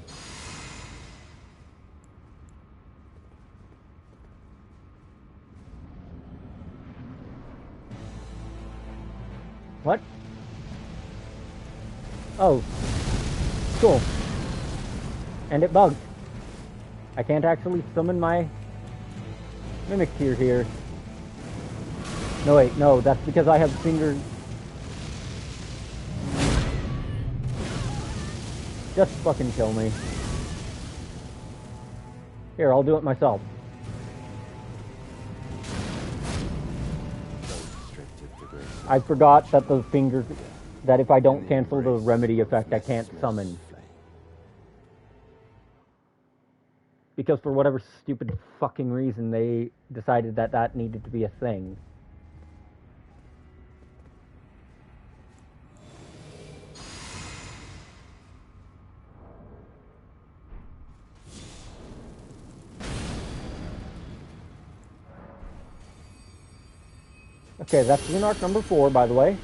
What? Oh. Cool. And it bugged. I can't actually summon my Mimicure here. No, wait, no, that's because I have finger... Just fucking kill me. Here, I'll do it myself. I forgot that the finger... that if I don't cancel the remedy effect, I can't summon. Because for whatever stupid fucking reason, they decided that that needed to be a thing. Okay, that's Rune Arc number 4, by the way.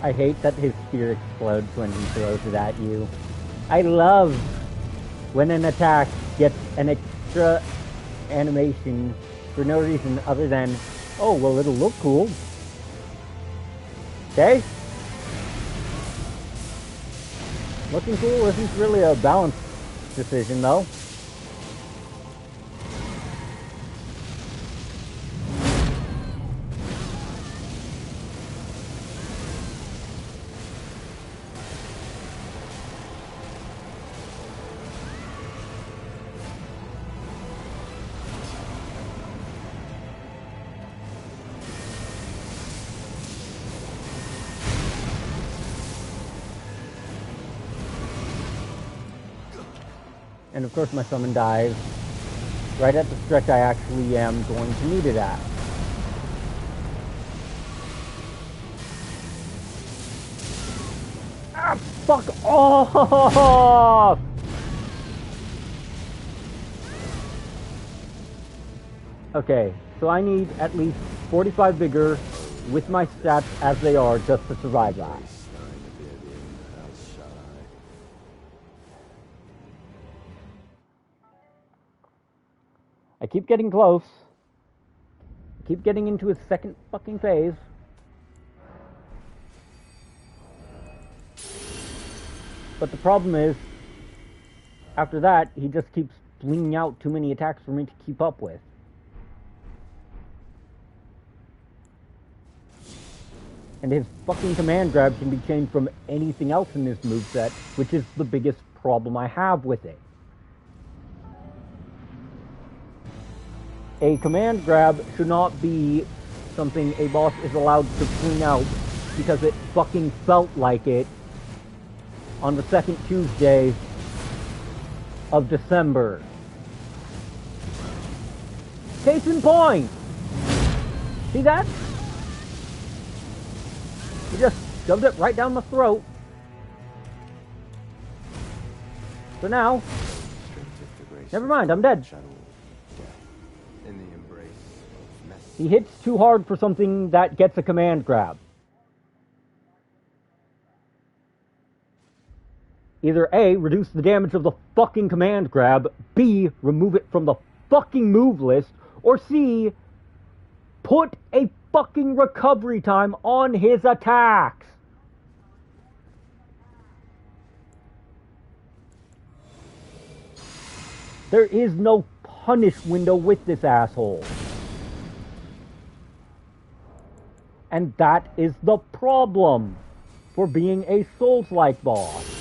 I hate that his spear explodes when he throws it at you. I love when an attack gets an extra animation for no reason other than, oh, well, it'll look cool. Okay? Looking cool isn't really a balanced decision, though. And of course my summon dies right at the stretch I actually am going to need it at. Ah, fuck off! Okay, so I need at least 45 vigor with my stats as they are just to survive that. I keep getting close. I keep getting into his second fucking phase. But the problem is, after that, he just keeps flinging out too many attacks for me to keep up with. And his fucking command grab can be changed from anything else in this moveset, which is the biggest problem I have with it. A command grab should not be something a boss is allowed to fling out because it fucking felt like it on the second Tuesday of December. Case in point! See that? He just shoved it right down my throat. So now, never mind, I'm dead. He hits too hard for something that gets a command grab. Either A, reduce the damage of the fucking command grab, B, remove it from the fucking move list, or C, put a fucking recovery time on his attacks. There is no punish window with this asshole. And that is the problem for being a Souls-like boss.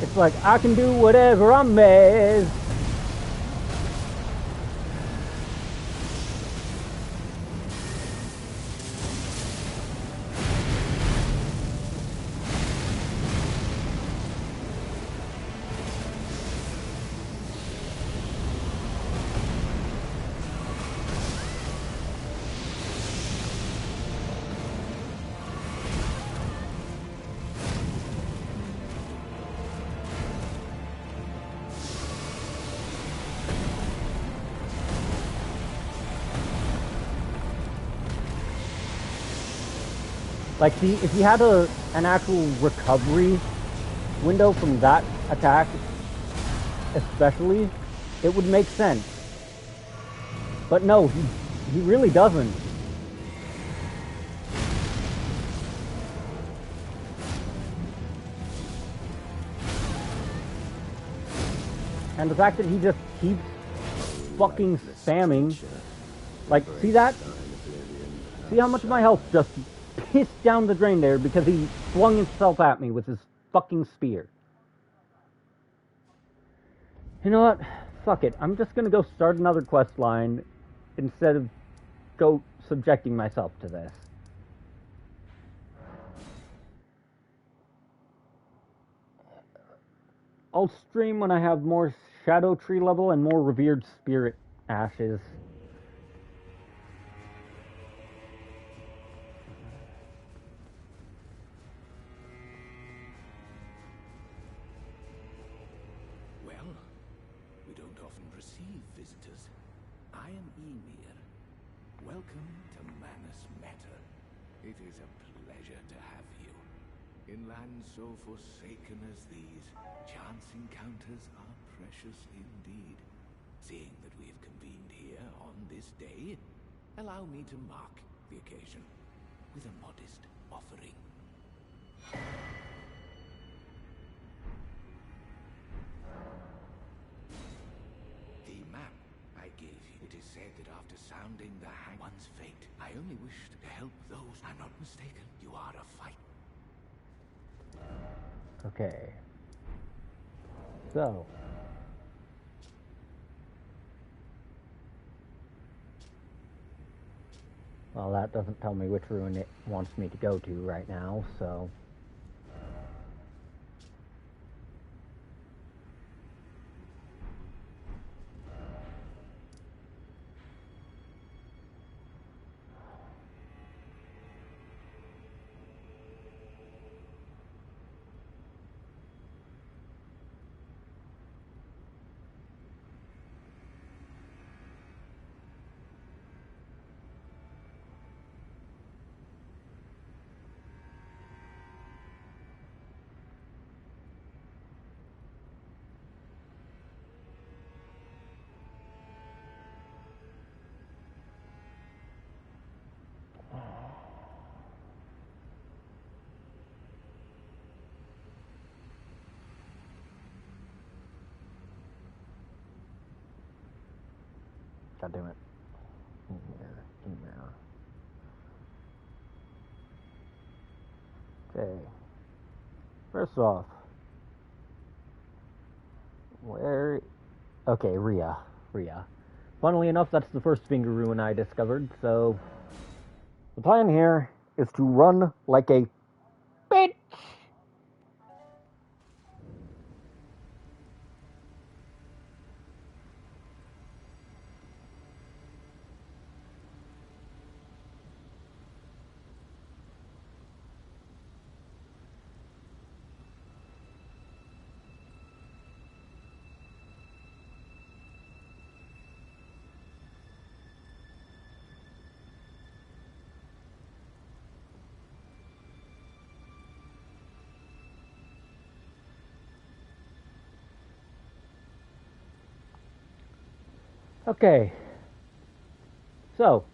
It's like, I can do whatever I'm mad. Like, see, if he had an actual recovery window from that attack, especially, it would make sense. But no, he really doesn't. And the fact that he just keeps fucking spamming, like, see that? See how much of my health just pissed down the drain there because he flung himself at me with his fucking spear. You know what? Fuck it. I'm just gonna go start another quest line instead of go subjecting myself to this. I'll stream when I have more Shadow Tree level and more Revered Spirit ashes. In lands so forsaken as these, chance encounters are precious indeed. Seeing that we have convened here on this day, allow me to mark the occasion with a modest offering. The map I gave you, it is said that after sounding the one's fate, I only wished to help those. I'm not mistaken. You are a fight. Okay. So. Well, that doesn't tell me which ruin it wants me to go to right now, so. God damn it. In there. Okay. First off, where... Okay, Rhea. Funnily enough, that's the first finger ruin I discovered, so... The plan here is to run like a bitch! Okay. So,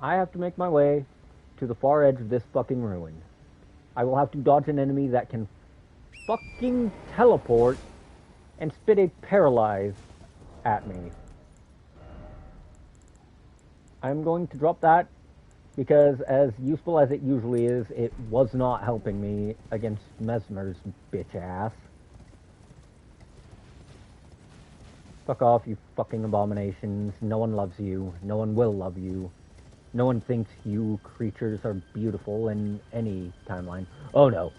I have to make my way to the far edge of this fucking ruin. I will have to dodge an enemy that can fucking teleport and spit a paralyze at me. I'm going to drop that because, as useful as it usually is, it was not helping me against Mesmer's bitch ass. Fuck off, you fucking abominations. No one loves you. No one will love you. No one thinks you creatures are beautiful in any timeline. Oh no.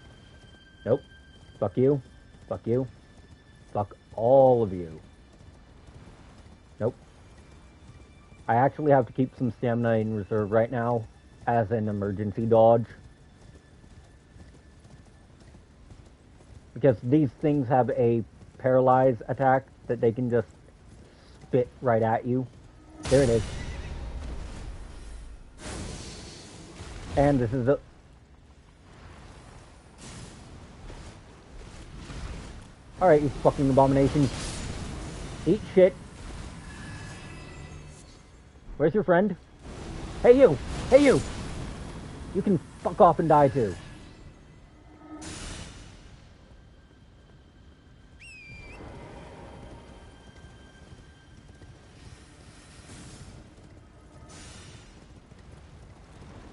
Nope. Fuck you. Fuck you. Fuck all of you. Nope. I actually have to keep some stamina in reserve right now as an emergency dodge. Because these things have a paralyze attack that they can just spit right at you. There it is. And this is the... Alright, you fucking abominations. Eat shit. Where's your friend? Hey you! Hey you! You can fuck off and die too.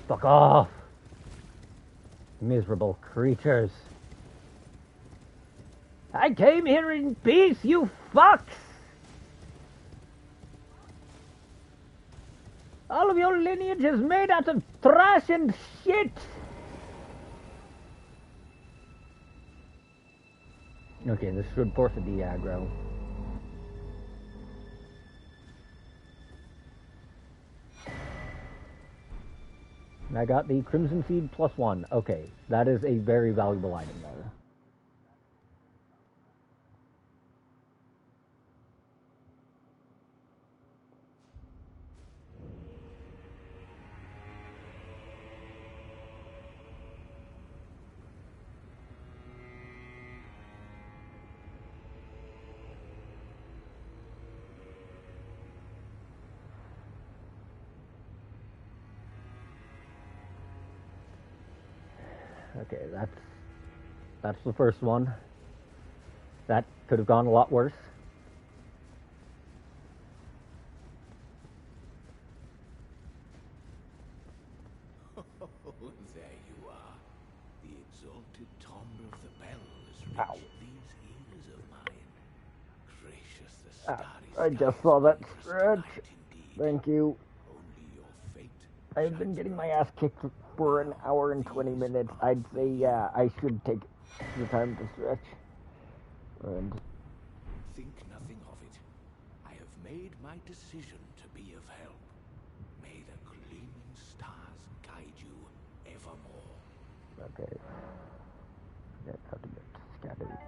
Fuck off! Miserable creatures. I came here in peace, you fucks! All of your lineage is made out of trash and shit! Okay, this should force a de-aggro. And I got the Crimson Seed +1. Okay, that is a very valuable item though. Okay, that's the first one. That could have gone a lot worse. Oh, there you are. The exalted timbre of the bell has Ow. reached these ears of mine. Gracious, the Ah, starry I just skies saw that wondrous stretch. tonight indeed. Thank you. Only your fate I've been shines getting my bright. ass kicked for an hour and 20 These minutes. are I'd for say, you. yeah, I should take the time to stretch. And Think nothing of it. I have made my decision to be of help. May the gleaming stars guide you evermore. okay, forget how to get scattered.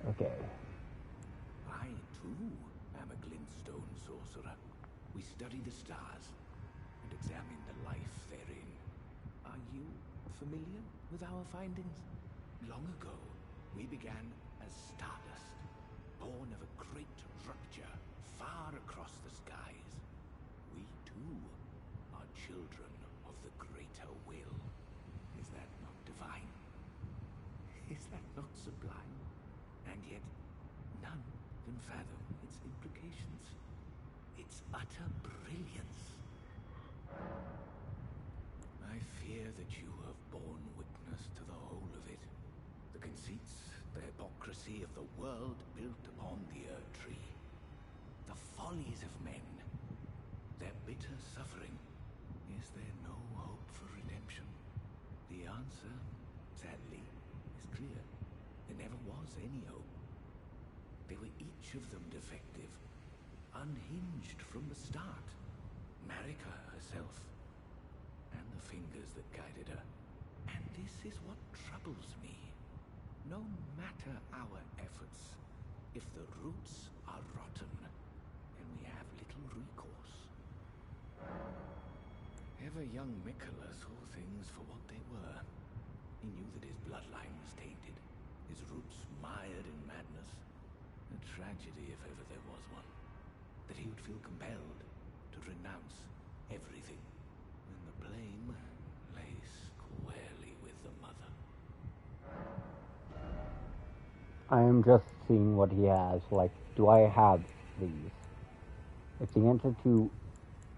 Okay. I, too, am a glintstone sorcerer. We study the stars and examine the life therein. Are you familiar with our findings? Long ago, we began as stardust, born of a great rupture far across the skies. We, too, are children of the greater will. Is that not divine? Is that not sublime? And yet, none can fathom its implications. Its utter brilliance. I fear that you have borne witness to the whole of it. The conceits, the hypocrisy of the world built upon the Earth Tree. The follies of men. Their bitter suffering. Is there no hope for redemption? The answer, sadly, is clear. There never was any hope. They were each of them defective, unhinged from the start. Marika herself, and the fingers that guided her. And this is what troubles me. No matter our efforts, if the roots are rotten, then we have little recourse. Ever young Mikola saw things for what they were. He knew that his bloodline was tainted, his roots mired in madness. A tragedy, if ever there was one. That he would feel compelled to renounce everything, when the blame lay squarely with the mother. I am just seeing what he has. Like, do I have these? If the answer to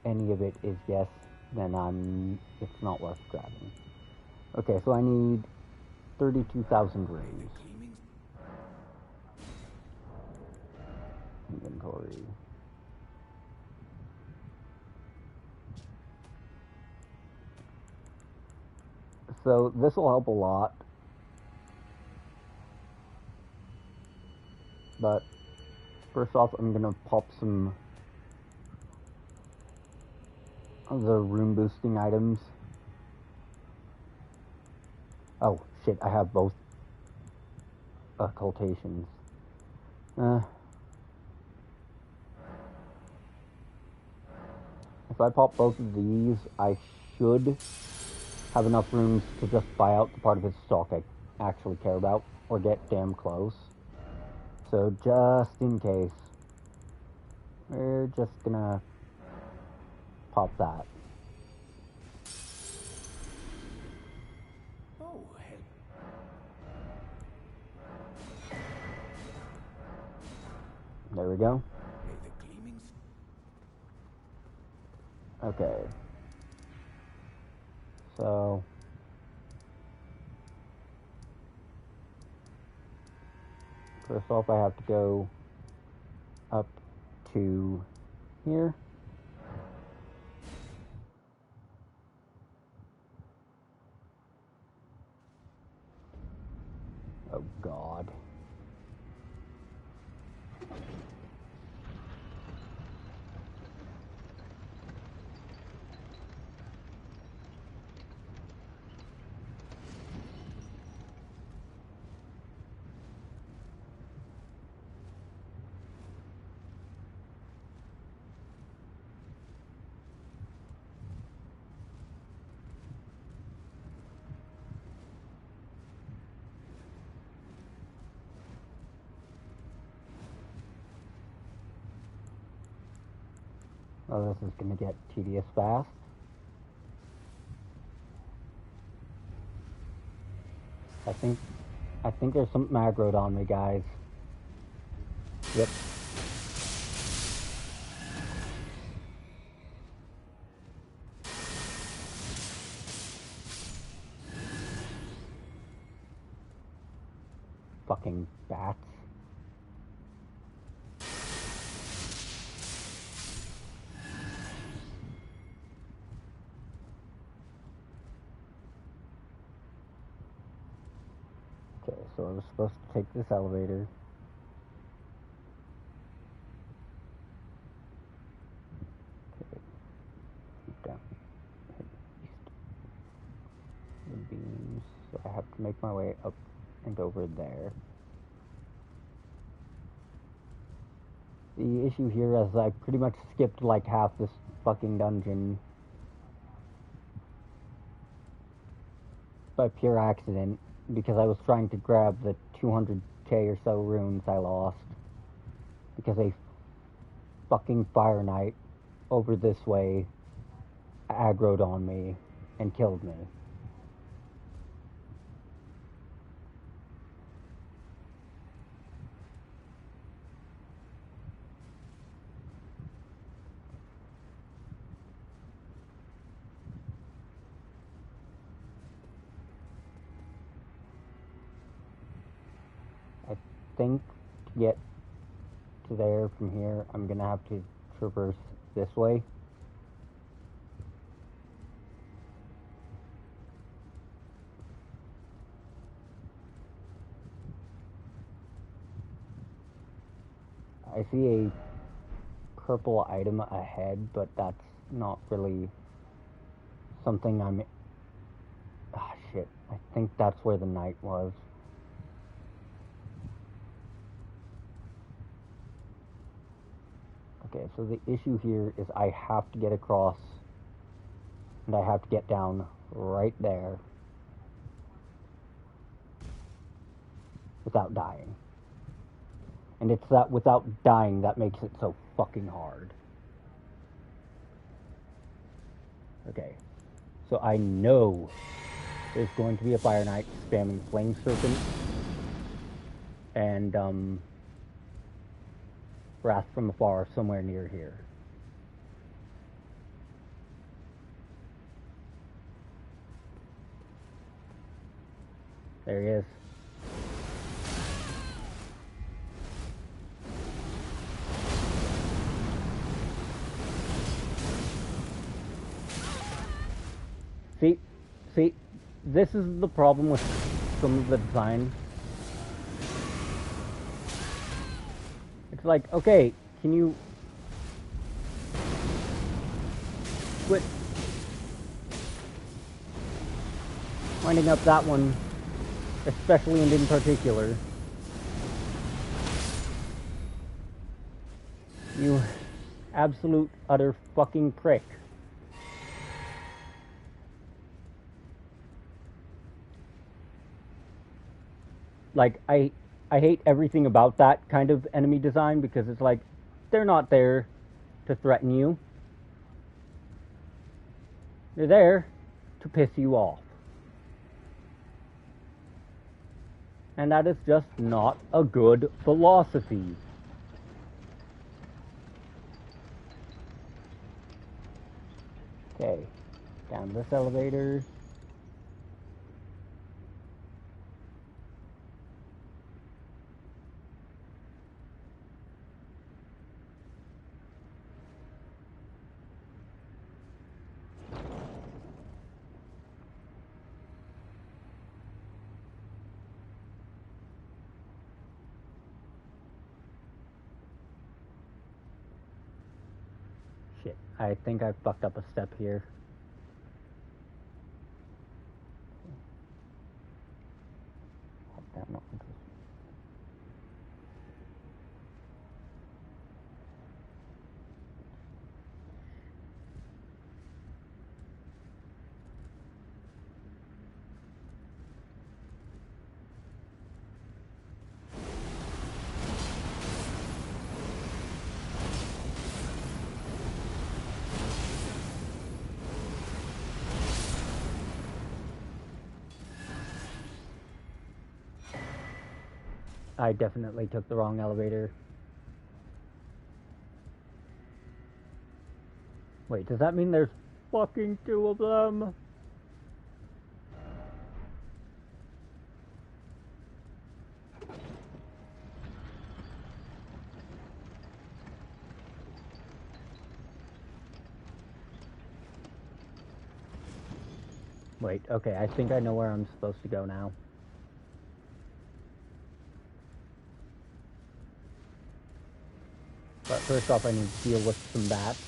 any of it is yes, then it's not worth grabbing. Okay, so I need 32,000 rings. Inventory. So this will help a lot. But first off, I'm gonna pop some of the room boosting items. Oh shit, I have both occultations. If I pop both of these, I should have enough rooms to just buy out the part of his stock I actually care about, or get damn close. So just in case, we're just gonna pop that. Oh, hell. There we go. May the gleaming... Okay. So first off, I have to go up to here. Oh God. Oh, this is gonna get tedious fast. I think there's something aggroed on me, guys. Yep. Fucking bats. Okay, so I was supposed to take this elevator. Okay. Keep down. Head east. The beams. So I have to make my way up and over there. The issue here is I pretty much skipped like half this fucking dungeon by pure accident because I was trying to grab the 200k or so runes I lost because a fucking Fire Knight over this way aggroed on me and killed me. I think to get to there from here, I'm gonna have to traverse this way. I see a purple item ahead, but that's not really something I'm... Ah, shit. I think that's where the knight was. Okay, so the issue here is I have to get across, and I have to get down right there without dying. And it's that without dying that makes it so fucking hard. Okay, so I know there's going to be a Fire Knight spamming Flame Serpent and Wrath from Afar somewhere near here. There he is. See, this is the problem with some of the design. It's like, okay, can you quit winding up that one, especially and in particular? You absolute, utter fucking prick. Like, I hate everything about that kind of enemy design because it's like, they're not there to threaten you. They're there to piss you off. And that is just not a good philosophy. Okay, down this elevator. Shit, I think I fucked up a step here. That not interesting. I definitely took the wrong elevator. Wait, does that mean there's fucking 2 of them? Wait, okay, I think I know where I'm supposed to go now. But first off, I need to deal with some bats.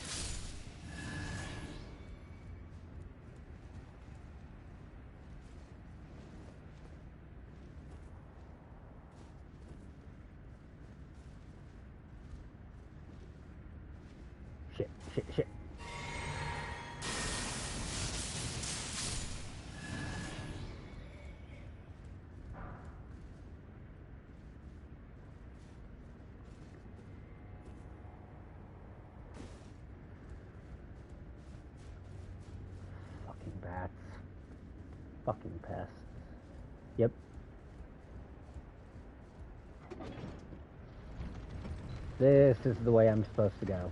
Shit, shit, shit. Fucking bats. Fucking pests. Yep. This is the way I'm supposed to go.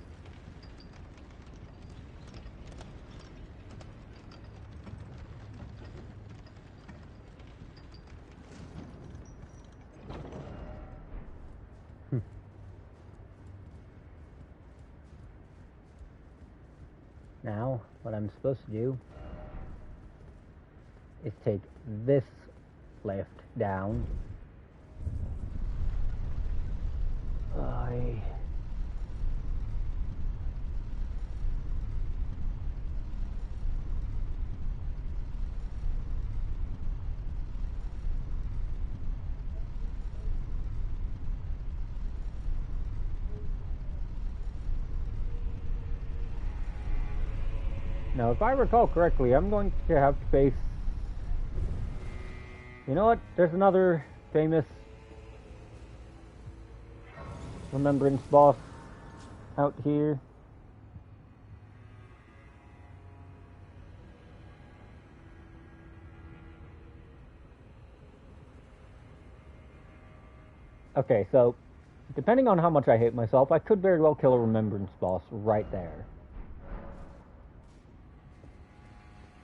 Now, what I'm supposed to do is take this lift down. Now, if I recall correctly, I'm going to have to face... You know what? There's another famous remembrance boss out here. Okay, so, depending on how much I hate myself, I could very well kill a remembrance boss right there.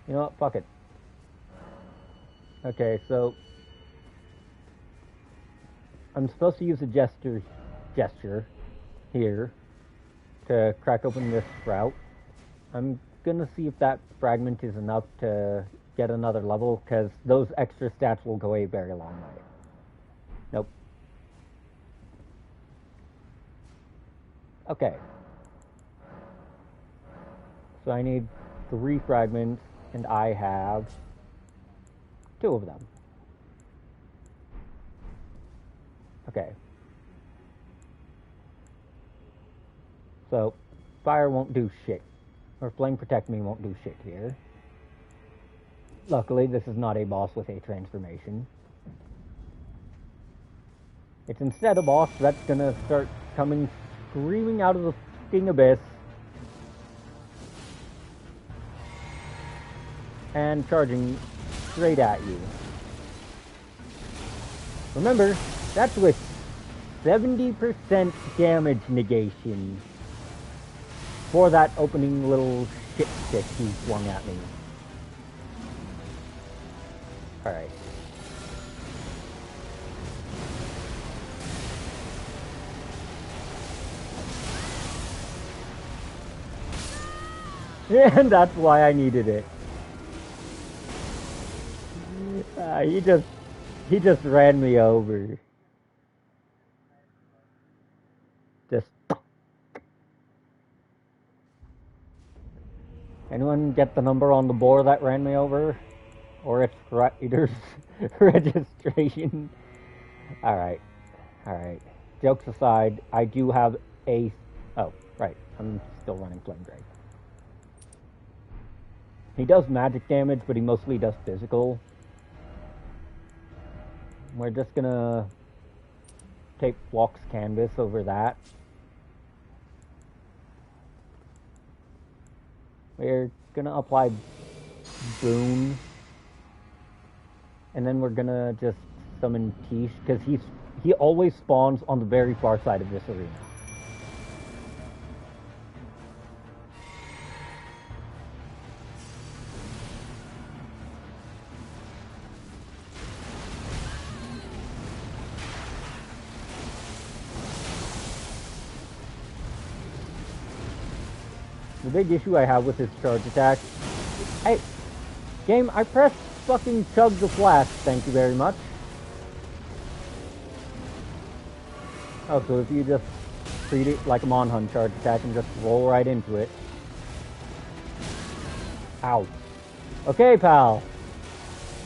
You know what? Fuck it. Okay, so I'm supposed to use a gesture here to crack open this sprout. I'm gonna see if that fragment is enough to get another level, because those extra stats will go a very long way. Nope. Okay. So I need 3 fragments, and I have 2 of them. Okay. So, fire won't do shit. Or flame protect me won't do shit here. Luckily, this is not a boss with a transformation. It's instead a boss that's gonna start coming screaming out of the fucking abyss and charging straight at you. Remember, that's with 70% damage negation for that opening little shit stick he swung at me. Alright. And that's why I needed it. He just ran me over. Just. Anyone get the number on the boar that ran me over? Or its rider's registration? Alright. Alright. Jokes aside, I do have a... Oh, right. I'm still running Flame Drake. He does magic damage, but he mostly does physical. We're just gonna tape Walk's canvas over that. We're gonna apply Boon. And then we're gonna just summon Tish, because he's he always spawns on the very far side of this arena. The big issue I have with his charge attack... Hey, game, I pressed fucking chug the flash, thank you very much. Oh, so if you just treat it like a Monhun charge attack and just roll right into it. Ow. Okay, pal.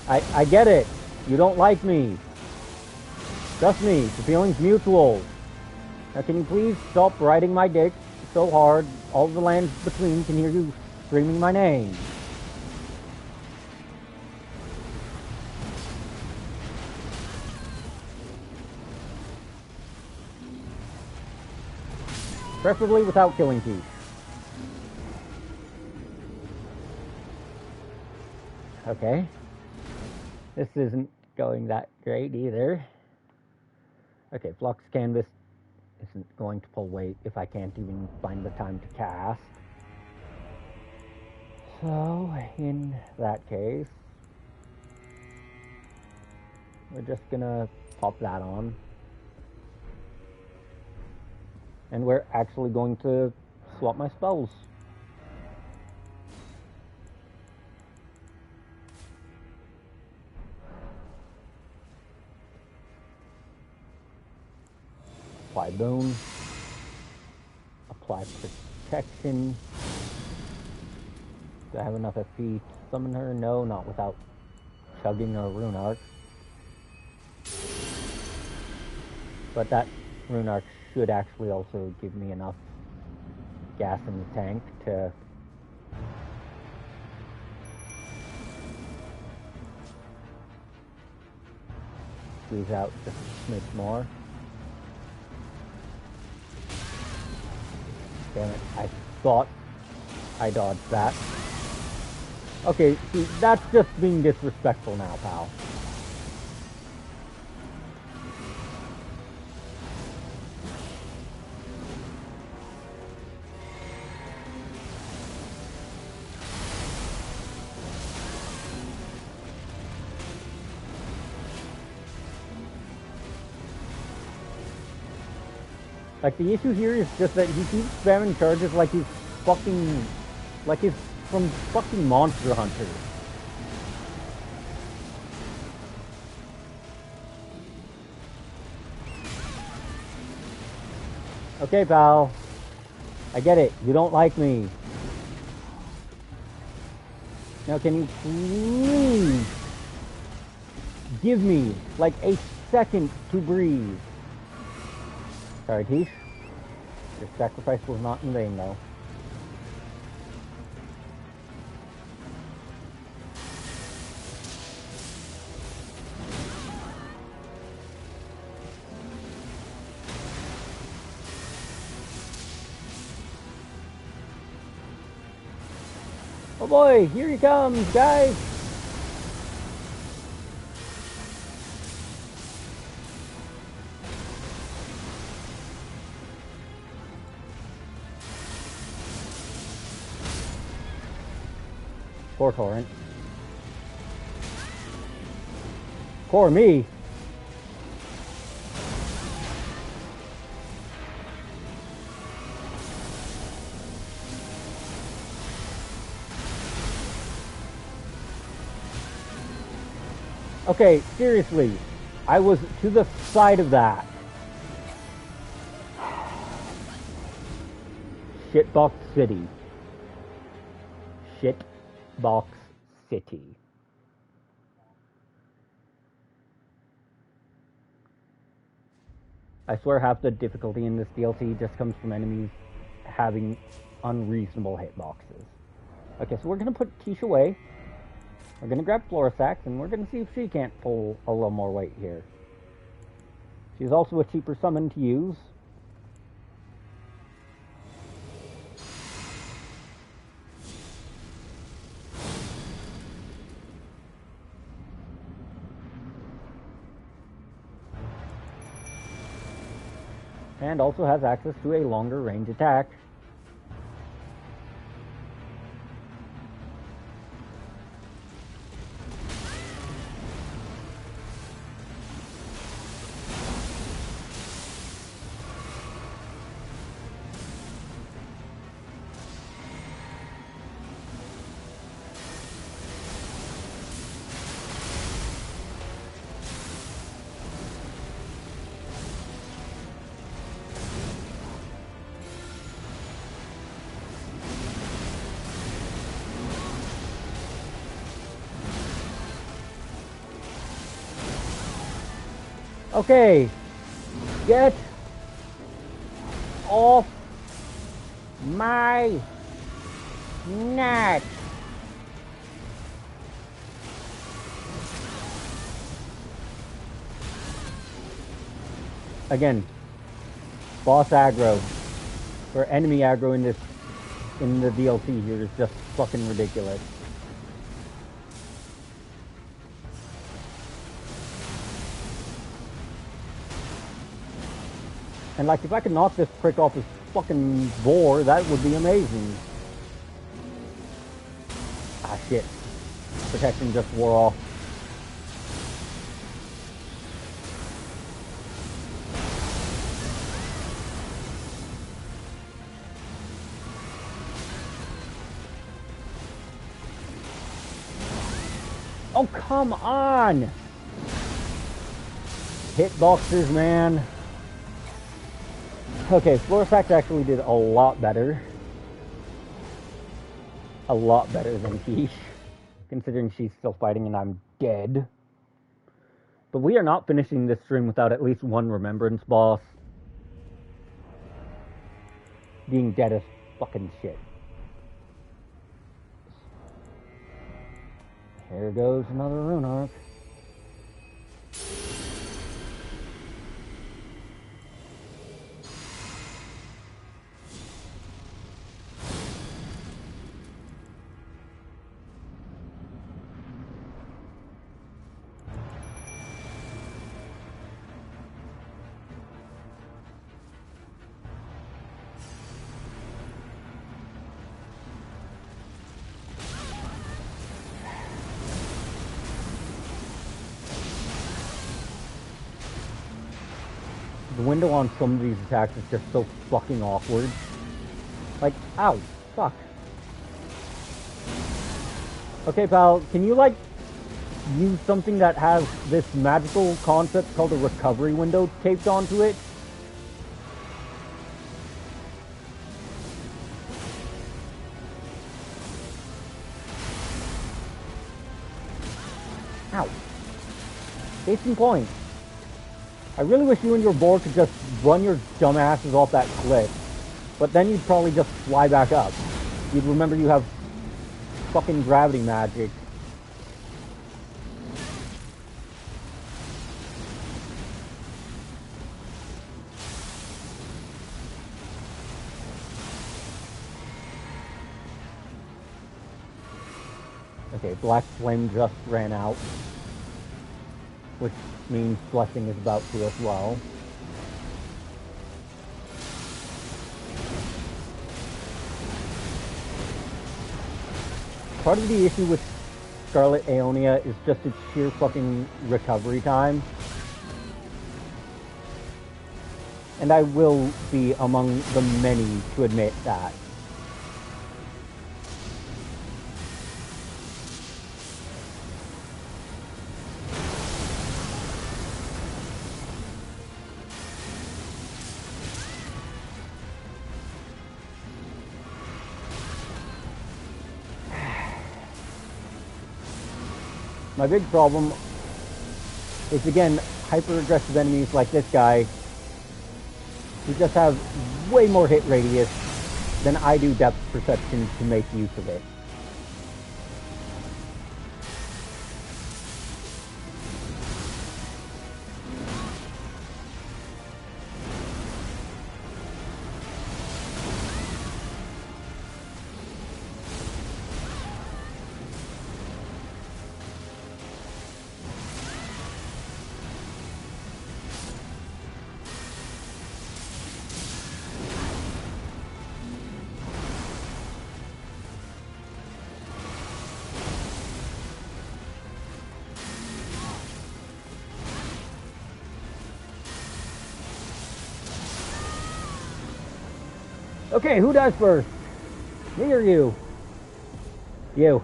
I get it. You don't like me. Trust me, the feeling's mutual. Now can you please stop riding my dick so hard all the lands between can hear you screaming my name? Preferably without killing teeth. Okay. This isn't going that great either. Okay, Flux Canvas isn't going to pull weight if I can't even find the time to cast. So, in that case, we're just gonna pop that on. And we're actually going to swap my spells. Apply Boon. Apply Protection. Do I have enough FP to summon her? No, not without chugging a Rune Arc. But that Rune Arc should actually also give me enough gas in the tank to squeeze out just a smidge more. Damn it, I thought I dodged that. Okay, see, that's just being disrespectful now, pal. Like, the issue here is just that he keeps spamming charges like he's fucking... like he's from fucking Monster Hunter. Okay, pal. I get it. You don't like me. Now, can you please give me, like, a second to breathe? Sorry, Tish. Your sacrifice was not in vain, though. Oh boy, here he comes, guys! Poor Torrent. Poor me. Okay, seriously. I was to the side of that. Shitbox City. Shitbox City. I swear half the difficulty in this DLC just comes from enemies having unreasonable hitboxes. Okay, so we're gonna put Tish away. We're gonna grab Florisax, and we're gonna see if she can't pull a little more weight here. She's also a cheaper summon to use. And also has access to a longer range attack. Okay, get off my neck. Again, boss aggro or enemy aggro in the DLC here is just fucking ridiculous. And like, if I could knock this prick off his fucking boar, that would be amazing. Ah, shit. Protection just wore off. Oh, come on! Hitboxers, man. Okay, Floor Sax actually did a lot better. A lot better than Quiche, considering she's still fighting and I'm dead. But we are not finishing this stream without at least one Remembrance boss being dead as fucking shit. Here goes another rune arc. The window on some of these attacks is just so fucking awkward. Like, ow, fuck. Okay, pal, can you, like, use something that has this magical concept called a recovery window taped onto it? Ow. Case in point. I really wish you and your board could just run your dumbasses off that cliff. But then you'd probably just fly back up. You'd remember you have fucking gravity magic. Okay, Black Flame just ran out. Which means Blessing is about to as well. Part of the issue with Scarlet Aeonia is just its sheer fucking recovery time. And I will be among the many to admit that. My big problem is, again, hyper-aggressive enemies like this guy who just have way more hit radius than I do depth perception to make use of it. Okay, who dies first? Me or you? You.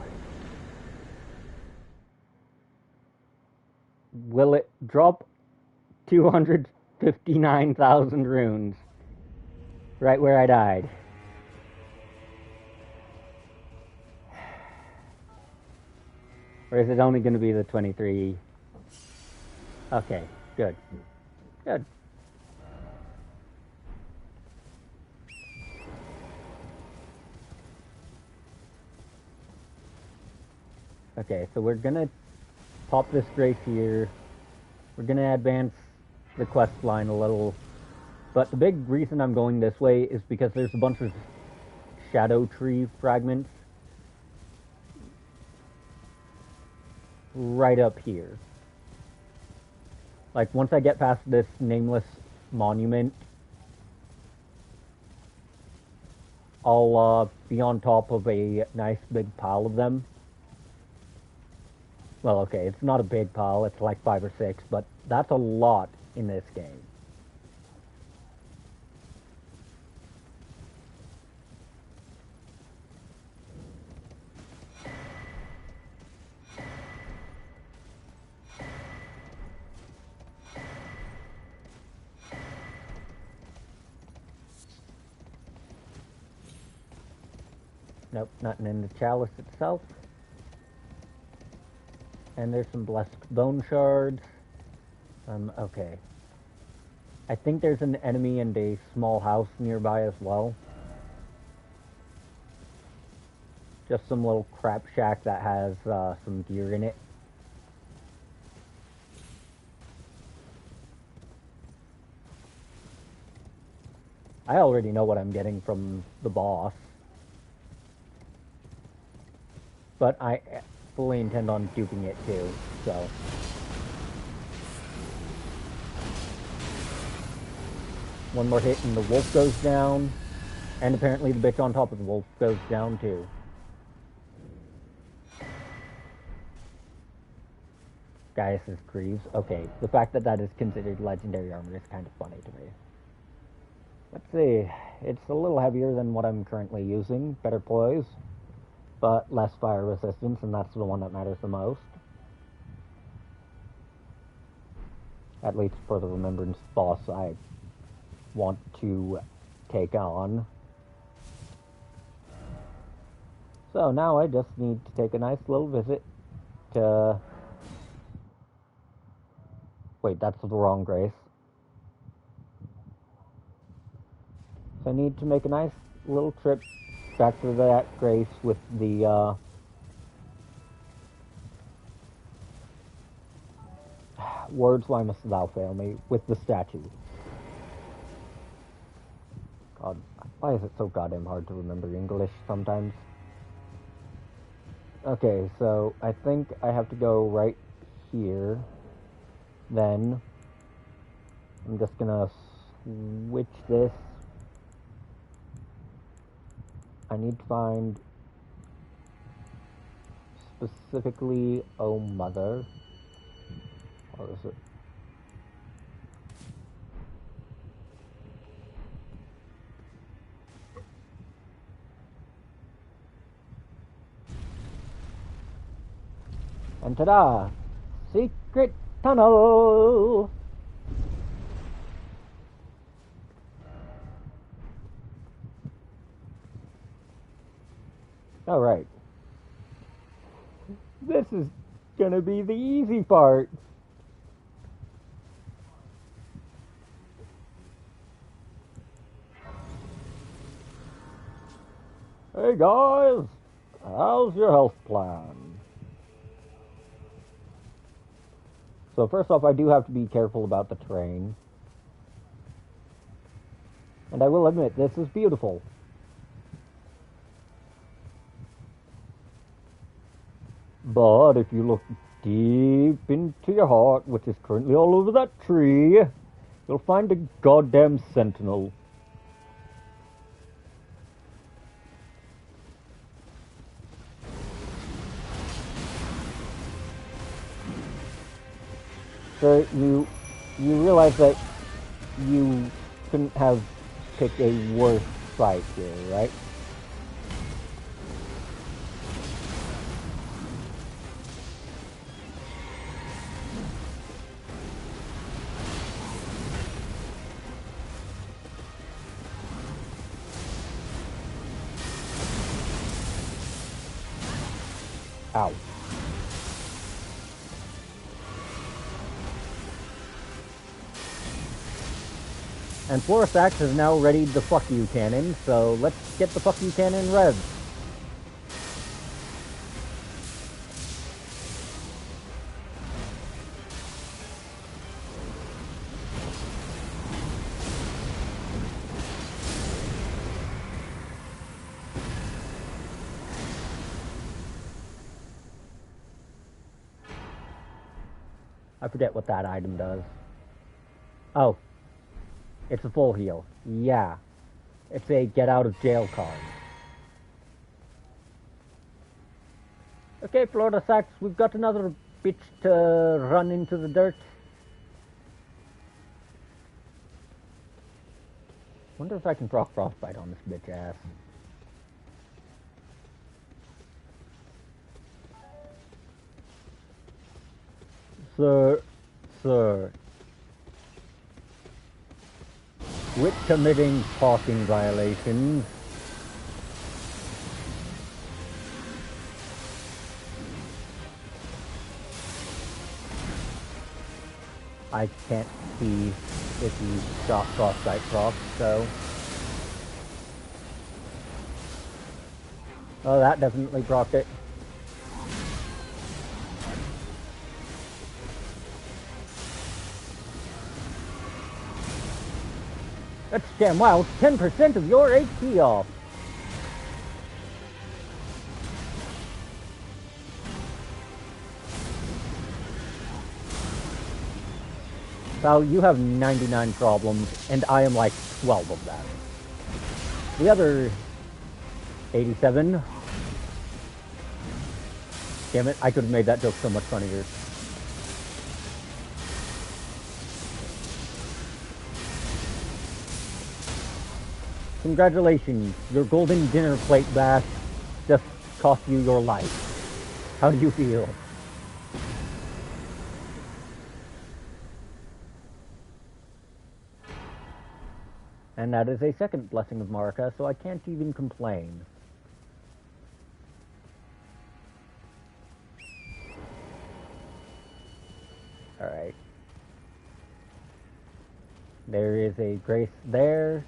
Will it drop 259,000 runes? Right where I died. Or is it only going to be the 23? Okay, good. Good. Okay, so we're gonna pop this grace here. We're gonna advance the quest line a little. But the big reason I'm going this way is because there's a bunch of shadow tree fragments right up here. Like, once I get past this nameless monument, I'll be on top of a nice big pile of them. Well, okay, it's not a big pile, it's like 5 or 6, but that's a lot in this game. Nope, nothing in the chalice itself. And there's some blessed bone shards. Okay. I think there's an enemy and a small house nearby as well. Just some little crap shack that has some gear in it. I already know what I'm getting from the boss. But I fully intend on duping it too, so. One more hit and the wolf goes down. And apparently the bitch on top of the wolf goes down too. Gaius's Greaves. Okay, the fact that that is considered legendary armor is kind of funny to me. Let's see. It's a little heavier than what I'm currently using. Better poise. But less fire resistance, and that's the one that matters the most. At least for the Remembrance boss I want to take on. So now I just need to take a nice little visit to... Wait, that's the wrong grace. So I need to make a nice little trip back to that grace with the, words, why must thou fail me, with the statue. God, why is it so goddamn hard to remember English sometimes? Okay, so I think I have to go right here. Then I'm just gonna switch this. I need to find specifically Oh Mother. Or is it? And ta-da! Secret tunnel! Alright. This is gonna be the easy part. Hey guys! How's your health plan? So first off, I do have to be careful about the terrain. And I will admit, this is beautiful. But if you look deep into your heart, which is currently all over that tree, you'll find a goddamn sentinel. So you realize that you couldn't have picked a worse fight here, right? Ow. And Forest Axe has now readied the fuck you cannon, so let's get the fuck you cannon rev. I forget what that item does. Oh. It's a full heal. Yeah. It's a get out of jail card. Okay, Florida Sax, we've got another bitch to run into the dirt. Wonder if I can proc frostbite on this bitch ass. Sir. Quit committing parking violations. I can't see if you shot frostbite proc, so... Oh, that definitely procced it. That's damn wow, 10% of your HP off. Well, you have 99 problems, and I am like 12 of them. The other 87. Damn it, I could have made that joke so much funnier. Congratulations, your golden dinner plate bash just cost you your life. How do you feel? And that is a second blessing of Marika, so I can't even complain. Alright. There is a grace there.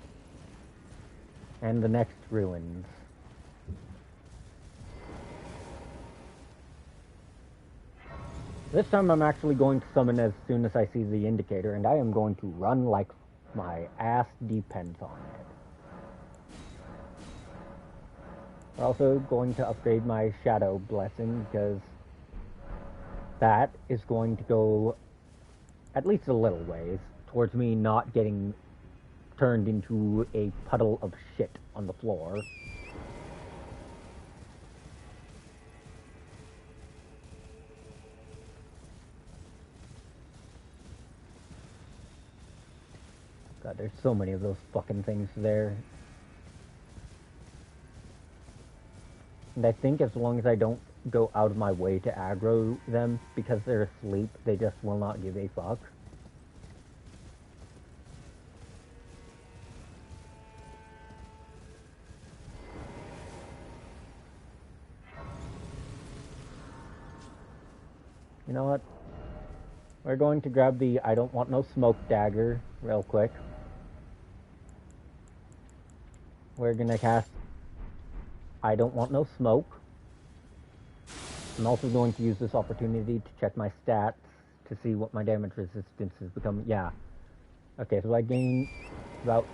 And the next ruins. This time I'm actually going to summon as soon as I see the indicator, and I am going to run like my ass depends on it. We're also going to upgrade my Shadow Blessing, because that is going to go at least a little ways towards me not getting turned into a puddle of shit on the floor. God, there's so many of those fucking things there. And I think as long as I don't go out of my way to aggro them because they're asleep, they just will not give a fuck. You know what? We're going to grab the I don't want no smoke dagger real quick. We're gonna cast I don't want no smoke. I'm also going to use this opportunity to check my stats to see what my damage resistance has become. Yeah. Okay, so I gain about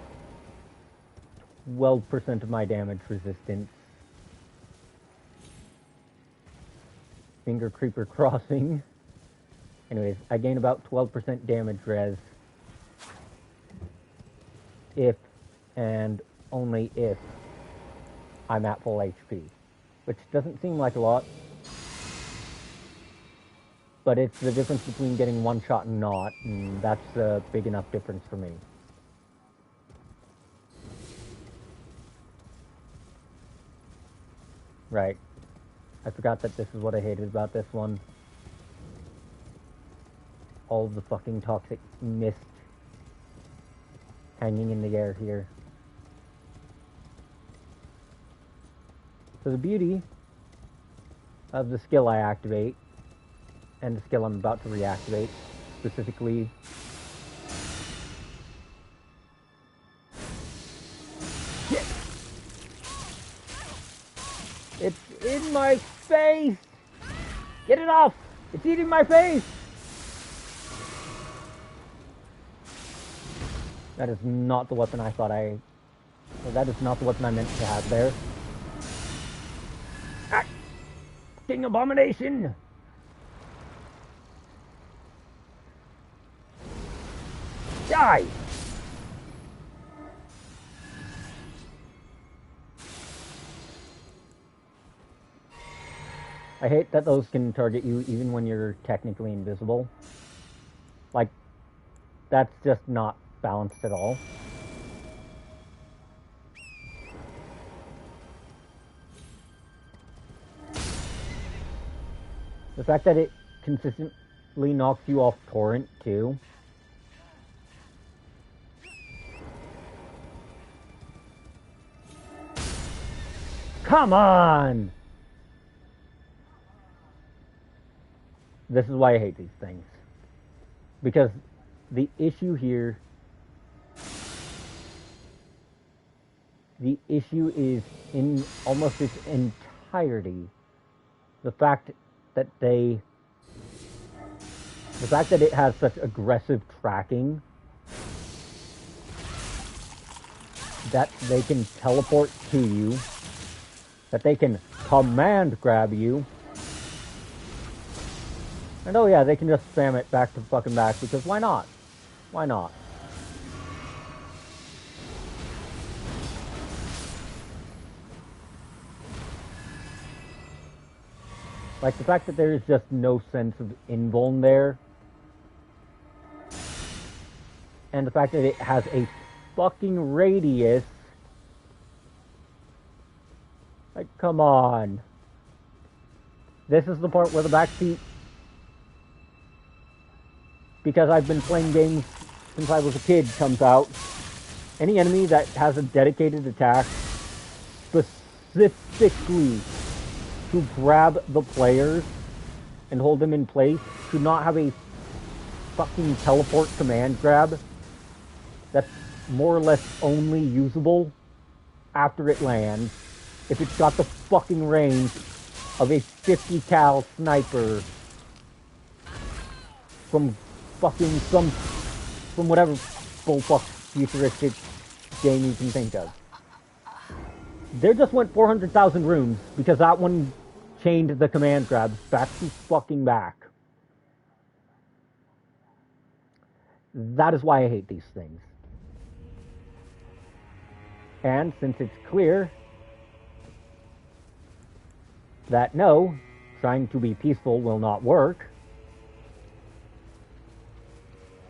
12% of my damage resistance. Finger Creeper Crossing. Anyways, I gain about 12% damage res if and only if I'm at full HP, which doesn't seem like a lot, but it's the difference between getting one shot and not, and that's a big enough difference for me. Right. I forgot that this is what I hated about this one. All of the fucking toxic mist hanging in the air here. So the beauty of the skill I activate, and the skill I'm about to reactivate, specifically shit! It's in my face! Get it off! It's eating my face! That is not the weapon I thought I... That is not the weapon I meant to have there. Ah! King Abomination! Die! I hate that those can target you even when you're technically invisible. Like, that's just not balanced at all. The fact that it consistently knocks you off torrent, too. Come on! This is why I hate these things. Because the issue here... The issue is in almost its entirety the fact that they... The fact that it has such aggressive tracking that they can teleport to you, that they can command grab you, and oh yeah, they can just spam it back to fucking back, because why not? Why not? Like, the fact that there is just no sense of invuln there, and the fact that it has a fucking radius. Like, come on. This is the part where the backseat... Because I've been playing games since I was a kid comes out. Any enemy that has a dedicated attack specifically to grab the players and hold them in place should not have a fucking teleport command grab that's more or less only usable after it lands if it's got the fucking range of a 50 cal sniper from fucking from whatever bullfuck futuristic game you can think of. There just went 400,000 rooms because that one chained the command grabs back to fucking back. That is why I hate these things. And since it's clear that no, trying to be peaceful will not work,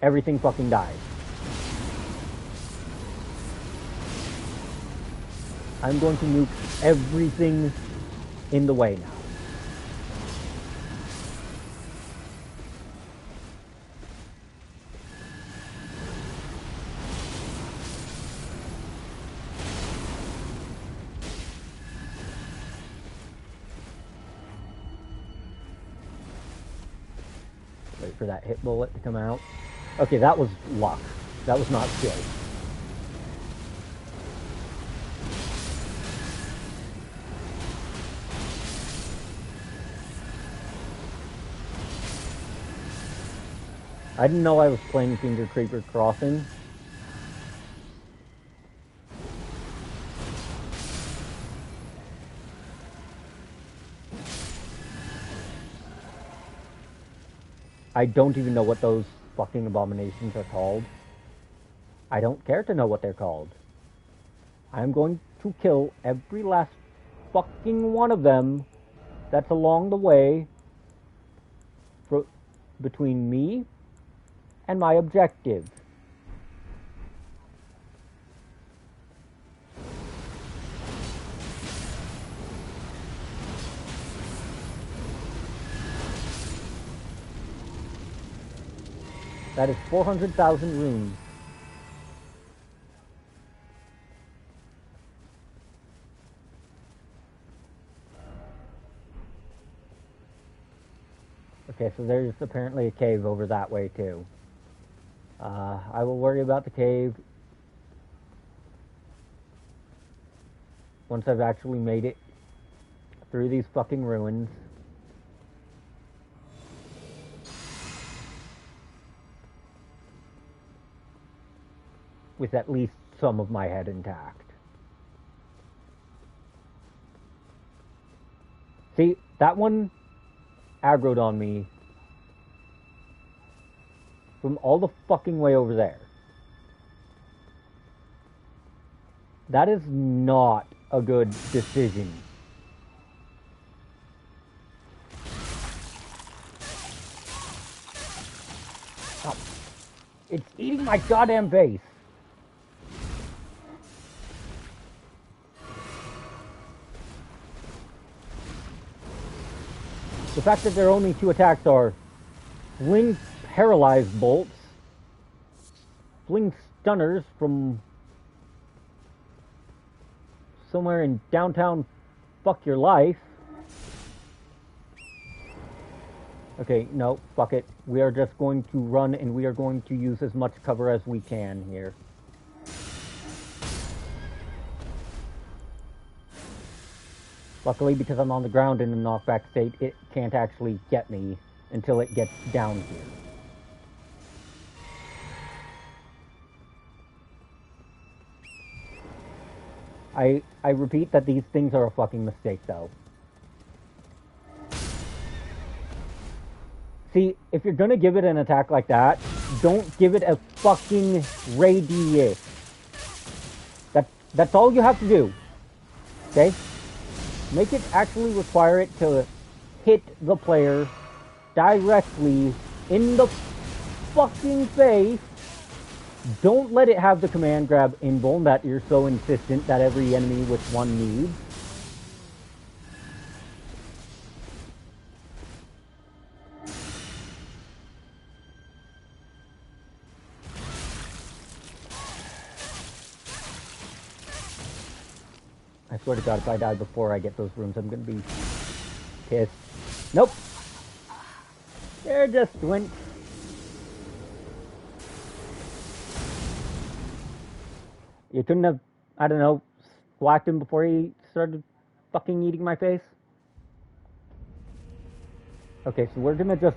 everything fucking dies. I'm going to nuke everything in the way now. Wait for that hit bullet to come out. Okay, that was luck. That was not skill. I didn't know I was playing Finger Creeper Crossing. I don't even know what those fucking abominations are called. I don't care to know what they're called. I'm going to kill every last fucking one of them that's along the way between me and my objective. That is 400,000 runes. Okay, so there's apparently a cave over that way too. I will worry about the cave once I've actually made it through these fucking ruins. With at least some of my head intact. See, that one aggroed on me from all the fucking way over there. That is not a good decision. Oh, it's eating my goddamn base. The fact that their only two attacks are fling paralyzed bolts, fling stunners from somewhere in downtown fuck your life. Okay, no, fuck it. We are just going to run and we are going to use as much cover as we can here. Luckily, because I'm on the ground in a knockback state, it can't actually get me until it gets down here. I repeat that these things are a fucking mistake, though. See, if you're gonna give it an attack like that, don't give it a fucking radius. That's all you have to do. Okay? Make it actually require it to hit the player directly in the fucking face. Don't let it have the command grab invuln that you're so insistent that every enemy with one needs. I swear to God, if I die before I get those rooms, I'm gonna be pissed. Nope. There just went. You couldn't have, I don't know, whacked him before he started fucking eating my face? Okay, so we're gonna just...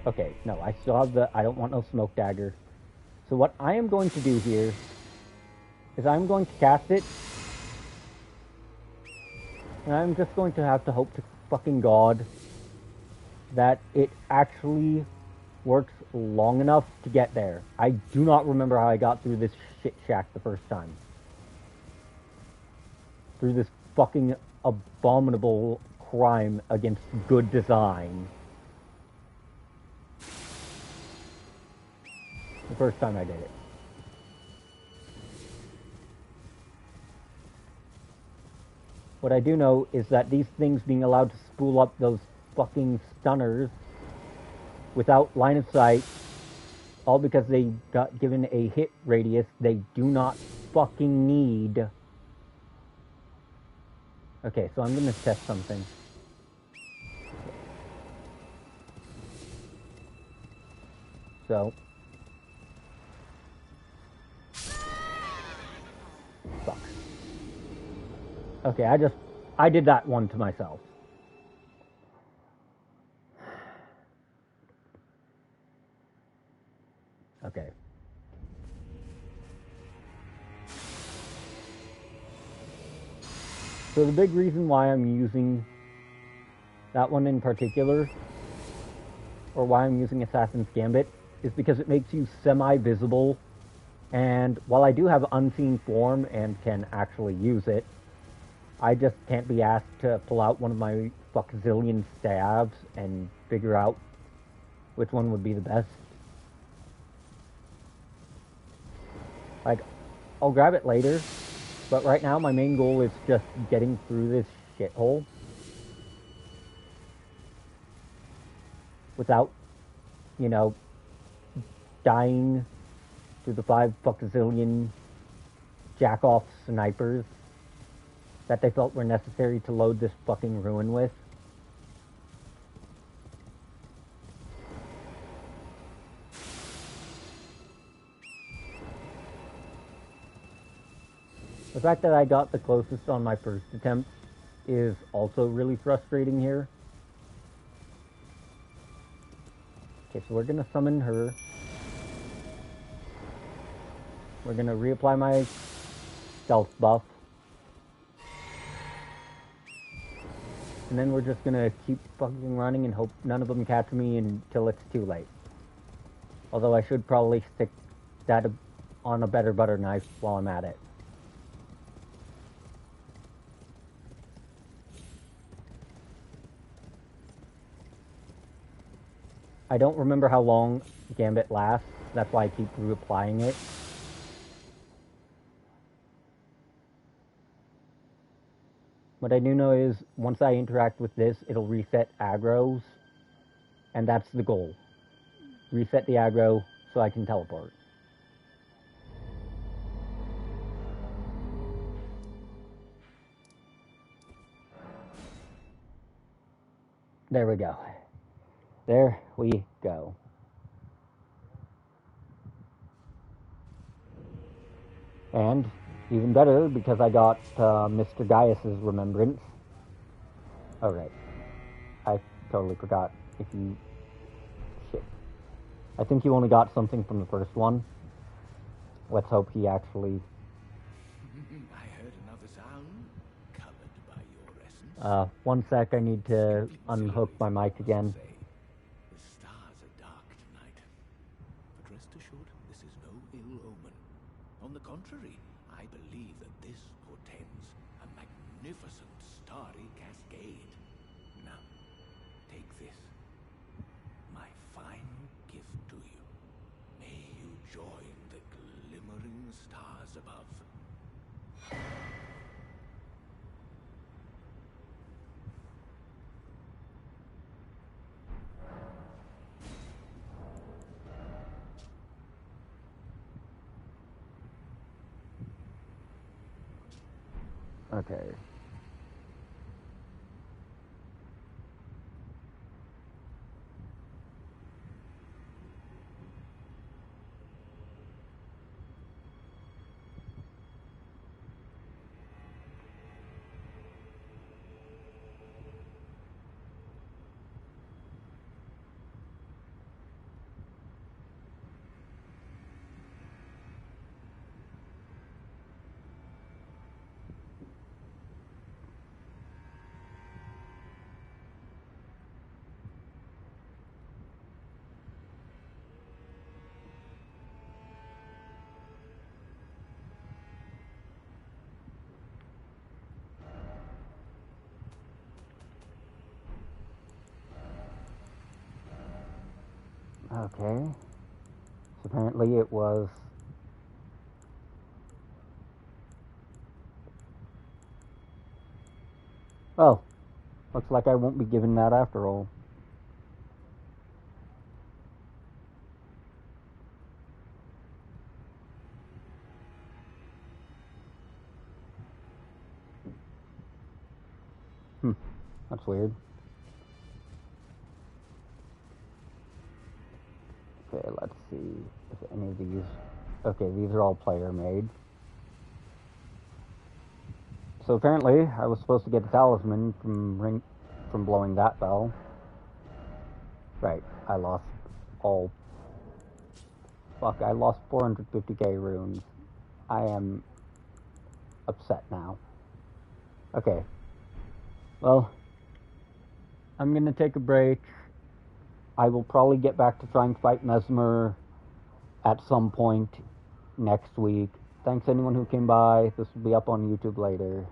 Okay, no, I still have the... I don't want no smoke dagger. So what I am going to do here is I'm going to cast it. And I'm just going to have to hope to fucking God that it actually works long enough to get there. I do not remember how I got through this shit shack the first time. Through this fucking abominable crime against good design. The first time I did it. What I do know is that these things being allowed to spool up those fucking stunners without line of sight, all because they got given a hit radius they do not fucking need. Okay, so I'm gonna test something. So. Fuck. Okay, I did that one to myself. Okay. So the big reason why I'm using that one in particular, or why I'm using Assassin's Gambit, is because it makes you semi-visible, and while I do have unseen form and can actually use it, I just can't be asked to pull out one of my fuckzillion stabs and figure out which one would be the best. Like, I'll grab it later, but right now my main goal is just getting through this shithole without, you know, dying to the 5 fuckazillion jack-off snipers that they felt were necessary to load this fucking ruin with. The fact that I got the closest on my first attempt is also really frustrating here. Okay, so we're gonna summon her. We're gonna reapply my stealth buff. And then we're just gonna keep fucking running and hope none of them catch me until it's too late. Although I should probably stick that on a better butter knife while I'm at it. I don't remember how long Gambit lasts. That's why I keep reapplying it. What I do know is, once I interact with this, it'll reset aggro's. And that's the goal. Reset the aggro so I can teleport. There we go. There we go. And even better, because I got Mr. Gaius's remembrance. Oh, right. I totally forgot. If you... Shit. I think you only got something from the first one. Let's hope he actually... I heard another sound, colored by your essence. One sec, I need to unhook my mic again. The stars are dark tonight. But rest assured, this is no ill omen. On the contrary, I believe that this portends a magnificent starry cascade. Now, take this, my final gift to you. May you join the glimmering stars above. Okay. Okay. So apparently it was... Well, looks like I won't be given that after all. That's weird. Okay, let's see if any of these... Okay, these are all player made. So apparently, I was supposed to get the talisman from blowing that bell. Right, I lost all... Fuck, I lost 450k runes. I am upset now. Okay. Well, I'm gonna take a break. I will probably get back to trying to fight Mesmer at some point next week. Thanks anyone who came by. This will be up on YouTube later.